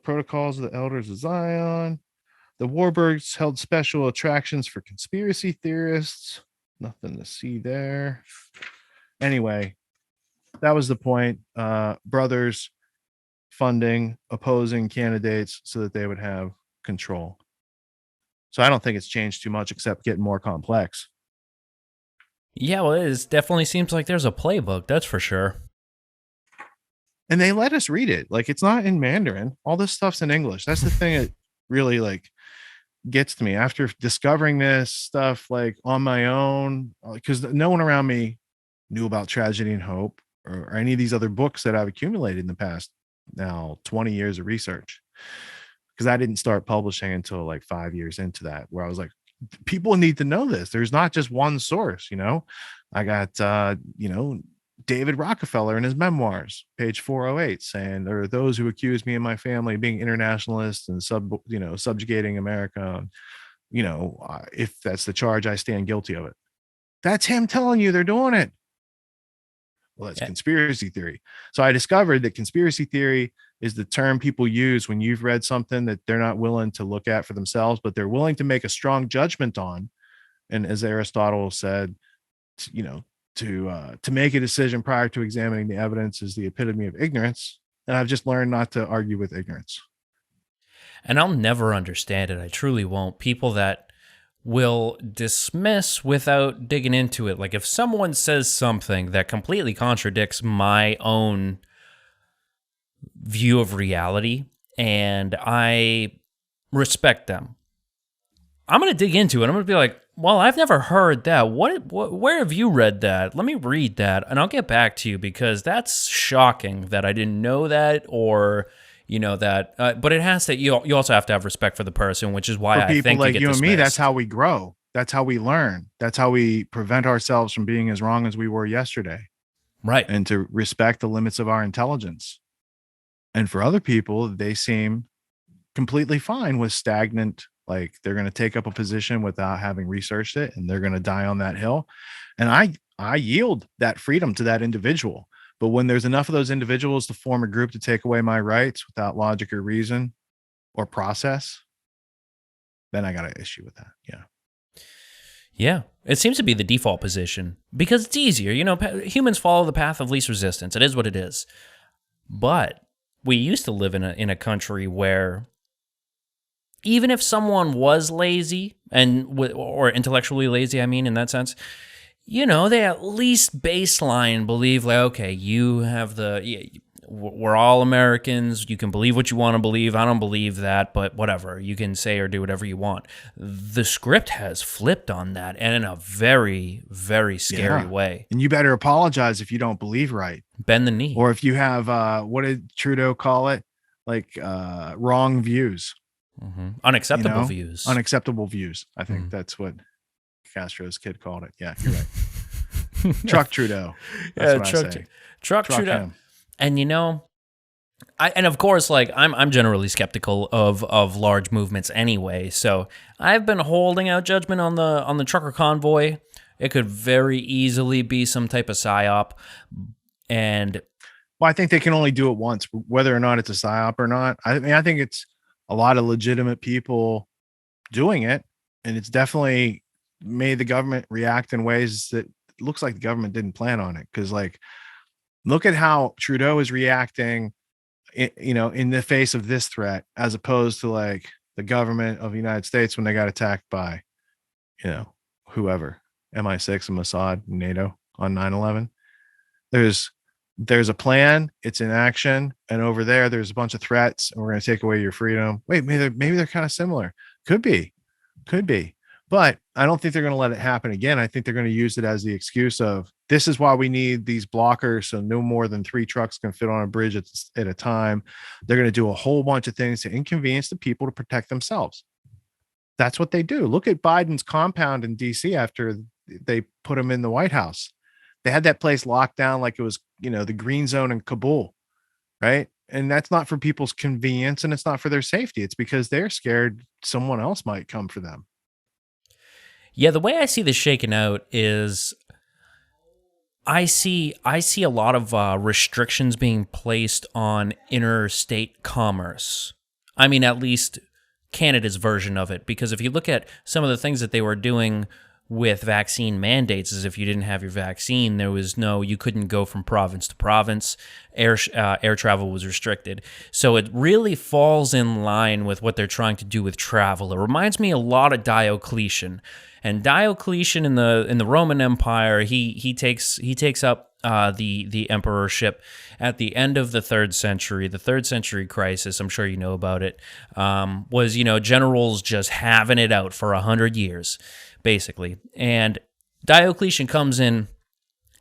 Protocols of the Elders of Zion. The Warburgs held special attractions for conspiracy theorists. Nothing to see there. Anyway, that was the point. Brothers funding opposing candidates so that they would have control. So I don't think it's changed too much, except getting more complex. Yeah, well, it definitely seems like there's a playbook, that's for sure. And they let us read it. Like, it's not in Mandarin. All this stuff's in English. That's the thing that really like gets to me after discovering this stuff like on my own, because no one around me knew about Tragedy and Hope or any of these other books that I've accumulated in the past now 20 years of research. Because I didn't start publishing until like 5 years into that, where I was like, people need to know this. There's not just one source, you know. I got David Rockefeller in his memoirs, page 408, saying there are those who accuse me and my family of being internationalists and subjugating America. If that's the charge, I stand guilty of it. That's him telling you they're doing it. Well, that's conspiracy theory. So I discovered that conspiracy theory is the term people use when you've read something that they're not willing to look at for themselves, but they're willing to make a strong judgment on. And as Aristotle said, to make a decision prior to examining the evidence is the epitome of ignorance. And I've just learned not to argue with ignorance. And I'll never understand it. I truly won't. People that will dismiss without digging into it. Like if someone says something that completely contradicts my own view of reality and I respect them, I'm going to dig into it. I'm going to be like, well, I've never heard that. Where have you read that? Let me read that, and I'll get back to you, because that's shocking that I didn't know that, or that. But it has to. You also have to have respect for the person, which is why I think like you and me, that's how we grow. That's how we learn. That's how we prevent ourselves from being as wrong as we were yesterday. Right. And to respect the limits of our intelligence. And for other people, they seem completely fine with stagnant. Like they're going to take up a position without having researched it, and they're going to die on that hill. And I yield that freedom to that individual. But when there's enough of those individuals to form a group to take away my rights without logic or reason or process, then I got an issue with that. Yeah. Yeah. It seems to be the default position because it's easier. Humans follow the path of least resistance. It is what it is. But we used to live in a country where even if someone was lazy or intellectually lazy, I mean, in that sense, they at least baseline believe like, okay, you have we're all Americans. You can believe what you want to believe. I don't believe that, but whatever. You can say or do whatever you want. The script has flipped on that, and in a very, very scary way. And you better apologize if you don't believe right. Bend the knee. Or if you have, what did Trudeau call it? Like wrong views. Mm-hmm. Unacceptable views. Unacceptable views. I think that's what Castro's kid called it. Yeah, you're right. Truck Trudeau. That's what I say. Truck Trudeau. Him. And and of course, like I'm generally skeptical of large movements anyway. So I've been holding out judgment on the trucker convoy. It could very easily be some type of psyop. And I think they can only do it once, whether or not it's a psyop or not. I mean, I think it's a lot of legitimate people doing it, and it's definitely made the government react in ways that looks like the government didn't plan on it. Because like, look at how Trudeau is reacting, in the face of this threat, as opposed to like the government of the United States when they got attacked by, whoever, MI6 and Mossad, and NATO on 9/11. There's a plan, it's in action, and over there's a bunch of threats, and we're going to take away your freedom. Wait, maybe they're kind of similar. Could be, but I don't think they're going to let it happen again. I think they're going to use it as the excuse of, this is why we need these blockers, so no more than 3 trucks can fit on a bridge at a time. They're going to do a whole bunch of things to inconvenience the people to protect themselves. That's what they do. Look at Biden's compound in DC after they put him in the White House. They had that place locked down like it was, the green zone in Kabul, right? And that's not for people's convenience, and it's not for their safety. It's because they're scared someone else might come for them. Yeah, the way I see this shaken out is I see a lot of restrictions being placed on interstate commerce. I mean, at least Canada's version of it, because if you look at some of the things that they were doing with vaccine mandates, is if you didn't have your vaccine, you couldn't go from province to province. Air travel was restricted. So it really falls in line with what they're trying to do with travel. It reminds me a lot of Diocletian. And Diocletian in the Roman Empire, he takes up the emperorship at the end of the 3rd century. The 3rd century crisis, I'm sure you know about it, was generals just having it out for 100 years, basically. And Diocletian comes in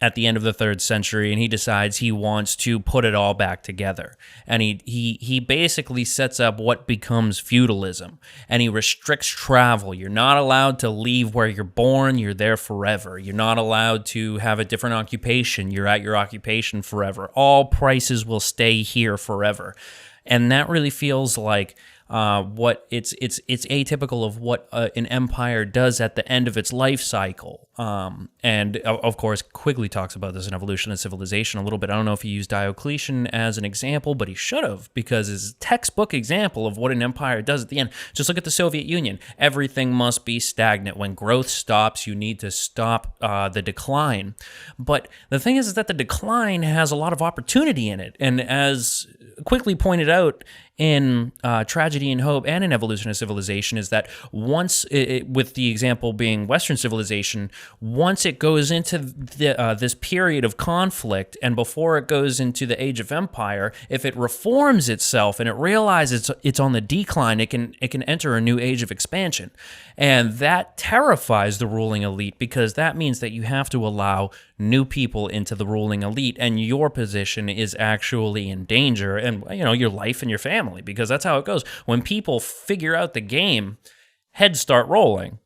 at the end of the 3rd century, and he decides he wants to put it all back together. And he basically sets up what becomes feudalism, and he restricts travel. You're not allowed to leave where you're born. You're there forever. You're not allowed to have a different occupation. You're at your occupation forever. All prices will stay here forever. And that really feels like what it's atypical of what an empire does at the end of its life cycle. And of course, Quigley talks about this in Evolution and Civilization a little bit. I don't know if he used Diocletian as an example, but he should have, because it's a textbook example of what an empire does at the end. Just look at the Soviet Union. Everything must be stagnant. When growth stops, you need to stop the decline. But the thing is that the decline has a lot of opportunity in it. And as Quigley pointed out in Tragedy and Hope and in Evolution of Civilization, is that once, with the example being Western civilization, once it goes into this period of conflict, and before it goes into the Age of Empire, if it reforms itself and it realizes it's on the decline, it can enter a new age of expansion. And that terrifies the ruling elite, because that means that you have to allow new people into the ruling elite, and your position is actually in danger, and your life and your family, because that's how it goes. When people figure out the game, heads start rolling,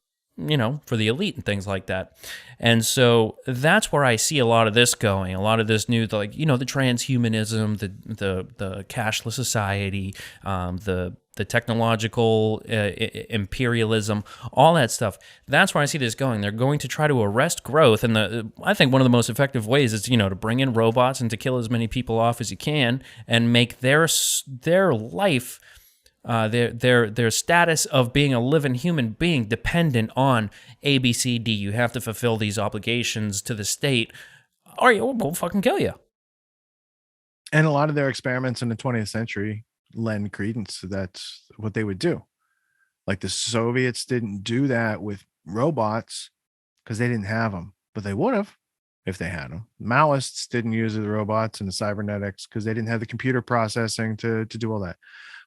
for the elite and things like that. And so that's where I see a lot of this going, a lot of this new, the transhumanism, the cashless society, the technological imperialism, all that stuff. That's where I see this going. They're going to try to arrest growth, and I think one of the most effective ways is to bring in robots and to kill as many people off as you can, and make their life their status of being a living human being dependent on A, B, C, D. You have to fulfill these obligations to the state, or we'll fucking kill you. And a lot of their experiments in the 20th century lend credence to that's what they would do. Like the Soviets didn't do that with robots because they didn't have them, but they would have if they had them. Maoists didn't use the robots and the cybernetics because they didn't have the computer processing to do all that.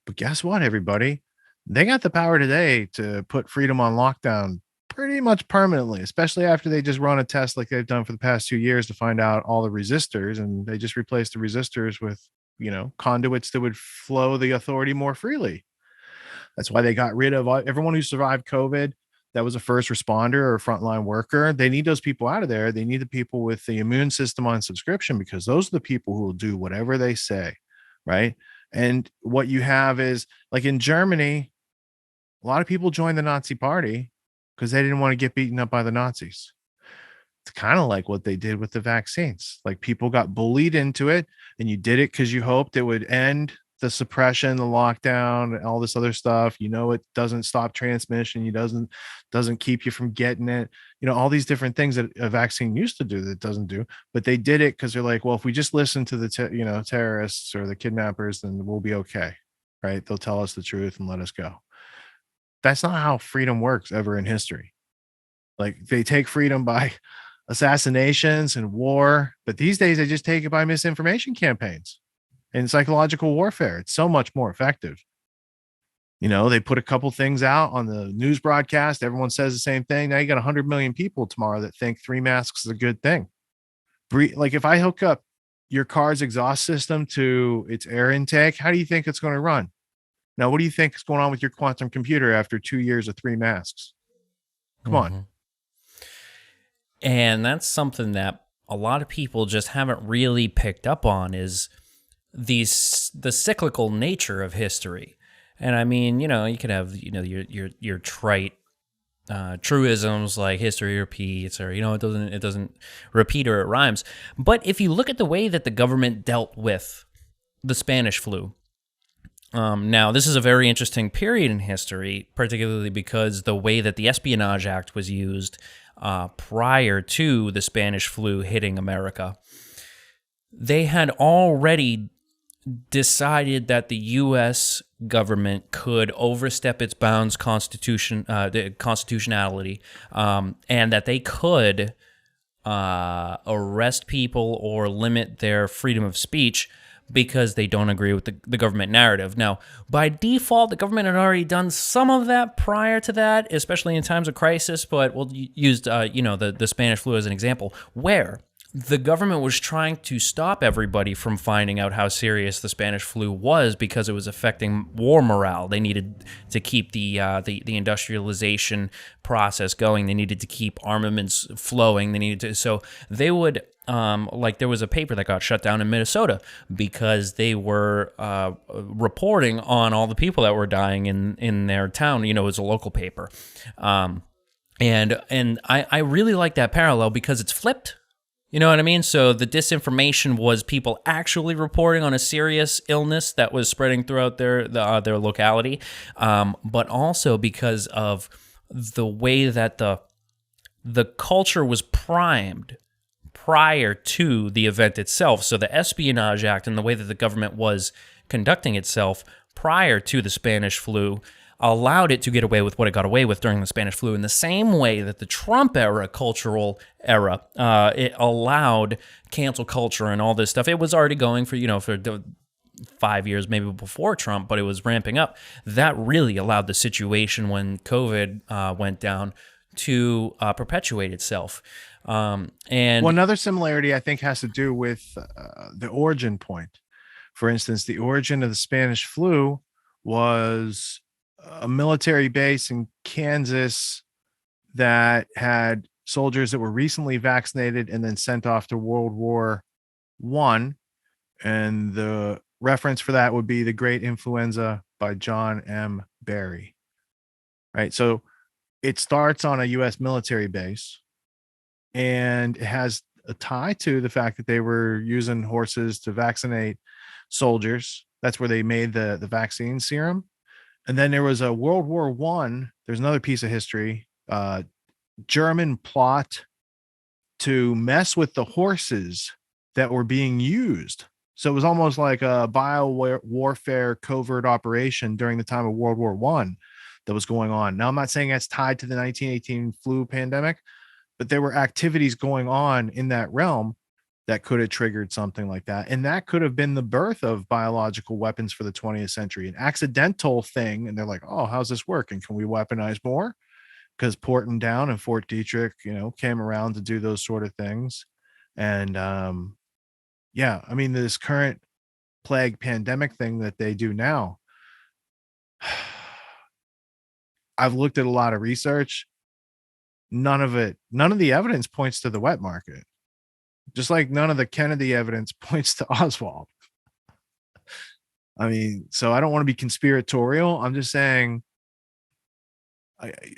But guess what, everybody? They got the power today to put freedom on lockdown pretty much permanently, especially after they just run a test like they've done for the past 2 years to find out all the resistors, and they just replaced the resistors with, conduits that would flow the authority more freely. That's why they got rid of everyone who survived COVID that was a first responder or a frontline worker. They need those people out of there. They need the people with the immune system on subscription, because those are the people who will do whatever they say, right? And what you have is, like in Germany, a lot of people joined the Nazi party because they didn't want to get beaten up by the Nazis. It's kind of like what they did with the vaccines. Like people got bullied into it, and you did it because you hoped it would end the suppression, the lockdown, all this other stuff. It doesn't stop transmission. It doesn't keep you from getting it. All these different things that a vaccine used to do that it doesn't do. But they did it because they're like, well, if we just listen to the terrorists or the kidnappers, then we'll be okay, right? They'll tell us the truth and let us go. That's not how freedom works ever in history. Like they take freedom by assassinations and war, but these days they just take it by misinformation campaigns and psychological warfare. It's so much more effective. They put a couple things out on the news broadcast. Everyone says the same thing. Now you got 100 million people tomorrow that think 3 masks is a good thing. Like if I hook up your car's exhaust system to its air intake, how do you think it's going to run? Now, what do you think is going on with your quantum computer after 2 years of 3 masks? Come on. And that's something that a lot of people just haven't really picked up on, is the cyclical nature of history. And I mean, you could have, your trite truisms like history repeats, or, it doesn't repeat or it rhymes. But if you look at the way that the government dealt with the Spanish flu, now, this is a very interesting period in history, particularly because the way that the Espionage Act was used prior to the Spanish flu hitting America, they had already decided that the U.S. government could overstep its bounds, the constitutionality, and that they could arrest people or limit their freedom of speech because they don't agree with the government narrative. Now, by default, the government had already done some of that prior to that, especially in times of crisis, but we'll use the Spanish flu as an example, where the government was trying to stop everybody from finding out how serious the Spanish flu was because it was affecting war morale. They needed to keep the industrialization process going. They needed to keep armaments flowing. So they would, there was a paper that got shut down in Minnesota because they were reporting on all the people that were dying in their town. It was a local paper. And I really like that parallel because it's flipped. You know what I mean? So the disinformation was people actually reporting on a serious illness that was spreading throughout their locality, but also because of the way that the culture was primed prior to the event itself. So the Espionage Act and the way that the government was conducting itself prior to the Spanish flu allowed it to get away with what it got away with during the Spanish flu, in the same way that the Trump era, cultural era, it allowed cancel culture and all this stuff. It was already going for 5 years maybe before Trump, but it was ramping up. That really allowed the situation when COVID went down to perpetuate itself. And another similarity I think has to do with the origin point. For instance, the origin of the Spanish flu was a military base in Kansas that had soldiers that were recently vaccinated and then sent off to World War I. And the reference for that would be The Great Influenza by John M. Barry. Right. So it starts on a U.S. military base, and it has a tie to the fact that they were using horses to vaccinate soldiers. That's where they made the vaccine serum. And then there was a World War One. There's another piece of history. German plot to mess with the horses that were being used. So it was almost like a warfare covert operation during the time of World War One that was going on. Now, I'm not saying that's tied to the 1918 flu pandemic, but there were activities going on in that realm that could have triggered something like that. And that could have been the birth of biological weapons for the 20th century, an accidental thing. And they're like, oh, how's this work? And can we weaponize more? Because Portendown and Fort Detrick, came around to do those sort of things. And yeah, I mean, this current plague pandemic thing that they do now, I've looked at a lot of research. None of the evidence points to the wet market. Just like none of the Kennedy evidence points to Oswald. I mean, so I don't want to be conspiratorial. I'm just saying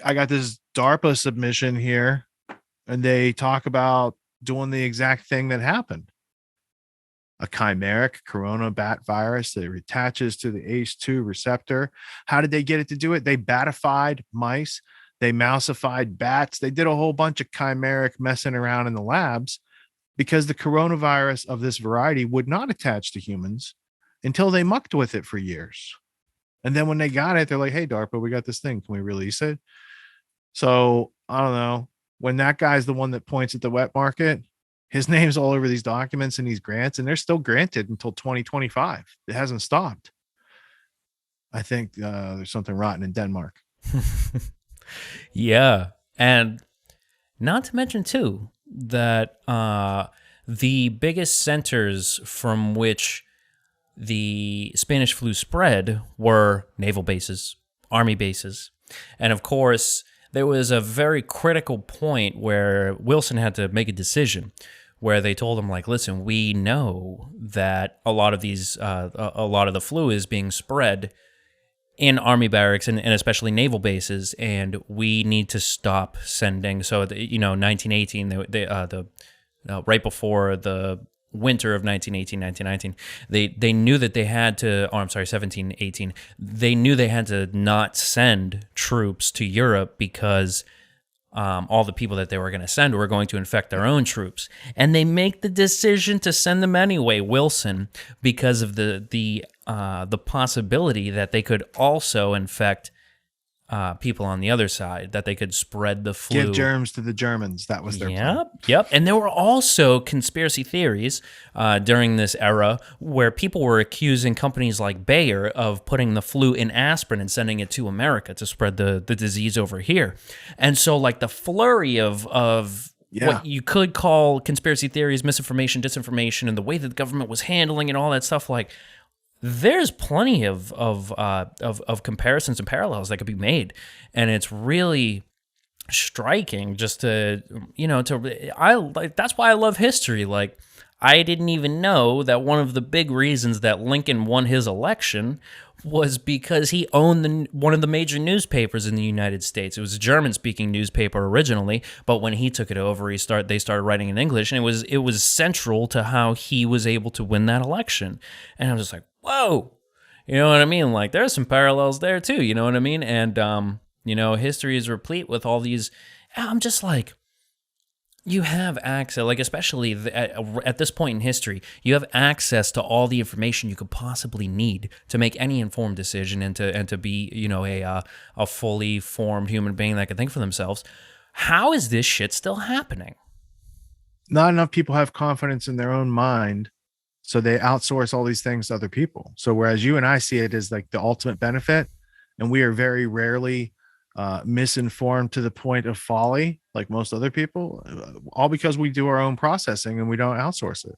I got this DARPA submission here, and they talk about doing the exact thing that happened. A chimeric corona bat virus that attaches to the ACE2 receptor. How did they get it to do it? They batified mice. They mouseified bats. They did a whole bunch of chimeric messing around in the labs, because the coronavirus of this variety would not attach to humans until they mucked with it for years. And then when they got it, they're like, hey, DARPA, we got this thing. Can we release it? So I don't know. When that guy's the one that points at the wet market, his name's all over these documents and these grants, and they're still granted until 2025. It hasn't stopped. I think there's something rotten in Denmark. Yeah. And not to mention, too, that the biggest centers from which the Spanish flu spread were naval bases, army bases. And of course, there was a very critical point where Wilson had to make a decision, where they told him, like, listen, we know that a lot of the flu is being spread in army barracks and especially naval bases, and we need to stop sending. So, 1918, right before the winter of 1918-1919, they knew that they had to, 17-18, they knew they had to not send troops to Europe because all the people that they were going to send were going to infect their own troops. And they make the decision to send them anyway, Wilson, because of the possibility that they could also infect people on the other side, that they could spread the flu. Give germs to the Germans. That was their plan. Yep. And there were also conspiracy theories during this era where people were accusing companies like Bayer of putting the flu in aspirin and sending it to America to spread the disease over here. And so, like, the flurry of what you could call conspiracy theories, misinformation, disinformation, and the way that the government was handling and all that stuff, like, there's plenty of comparisons and parallels that could be made, and it's really striking just to that's why I love history. Like, I didn't even know that one of the big reasons that Lincoln won his election was because he owned one of the major newspapers in the United States. It was a German-speaking newspaper originally, but when he took it over, they started writing in English, and it was central to how he was able to win that election. And I was just like, whoa, you know what I mean? Like, there's some parallels there too, you know what I mean? And history is replete with all these. I'm just like, you have access, like, especially at this point in history, you have access to all the information you could possibly need to make any informed decision and to be, a fully formed human being that can think for themselves. How is this shit still happening? Not enough people have confidence in their own mind, so they outsource all these things to other people. So whereas you and I see it as like the ultimate benefit, and we are very rarely misinformed to the point of folly like most other people, all because we do our own processing and we don't outsource it.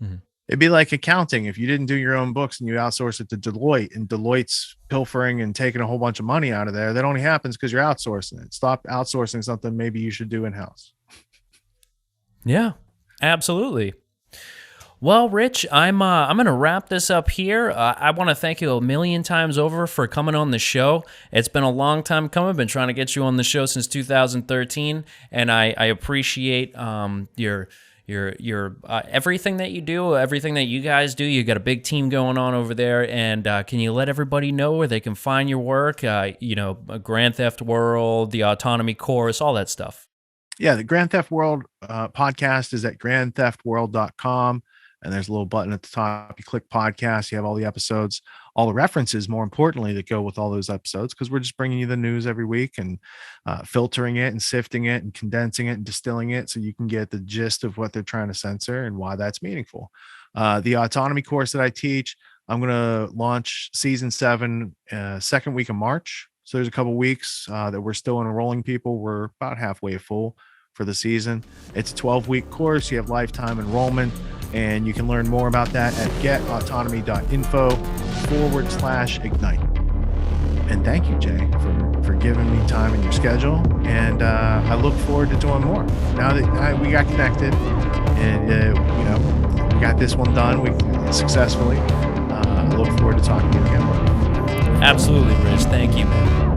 Mm-hmm. It'd be like accounting. If you didn't do your own books and you outsource it to Deloitte, and Deloitte's pilfering and taking a whole bunch of money out of there, that only happens because you're outsourcing it. Stop outsourcing something maybe you should do in-house. Yeah, absolutely. Well, Rich, I'm going to wrap this up here. I want to thank you a million times over for coming on the show. It's been a long time coming. I've been trying to get you on the show since 2013, and I appreciate your your everything that you do, everything that you guys do. You got a big team going on over there, and can you let everybody know where they can find your work? Grand Theft World, the Autonomy Course, all that stuff. Yeah, the Grand Theft World podcast is at grandtheftworld.com. And there's a little button at the top. You click podcast, you have all the episodes, all the references, more importantly, that go with all those episodes, because we're just bringing you the news every week and filtering it and sifting it and condensing it and distilling it so you can get the gist of what they're trying to censor and why that's meaningful. The autonomy course that I teach, I'm going to launch season 7, second week of March. So there's a couple weeks that we're still enrolling people. We're about halfway full for the season. It's a 12-week course. You have lifetime enrollment, and you can learn more about that at getautonomy.info/ignite. And thank you, Jay, for giving me time in your schedule. And I look forward to doing more. Now that we got connected and, we got this one done successfully, I look forward to talking to you again. Absolutely, Rich. Thank you, man.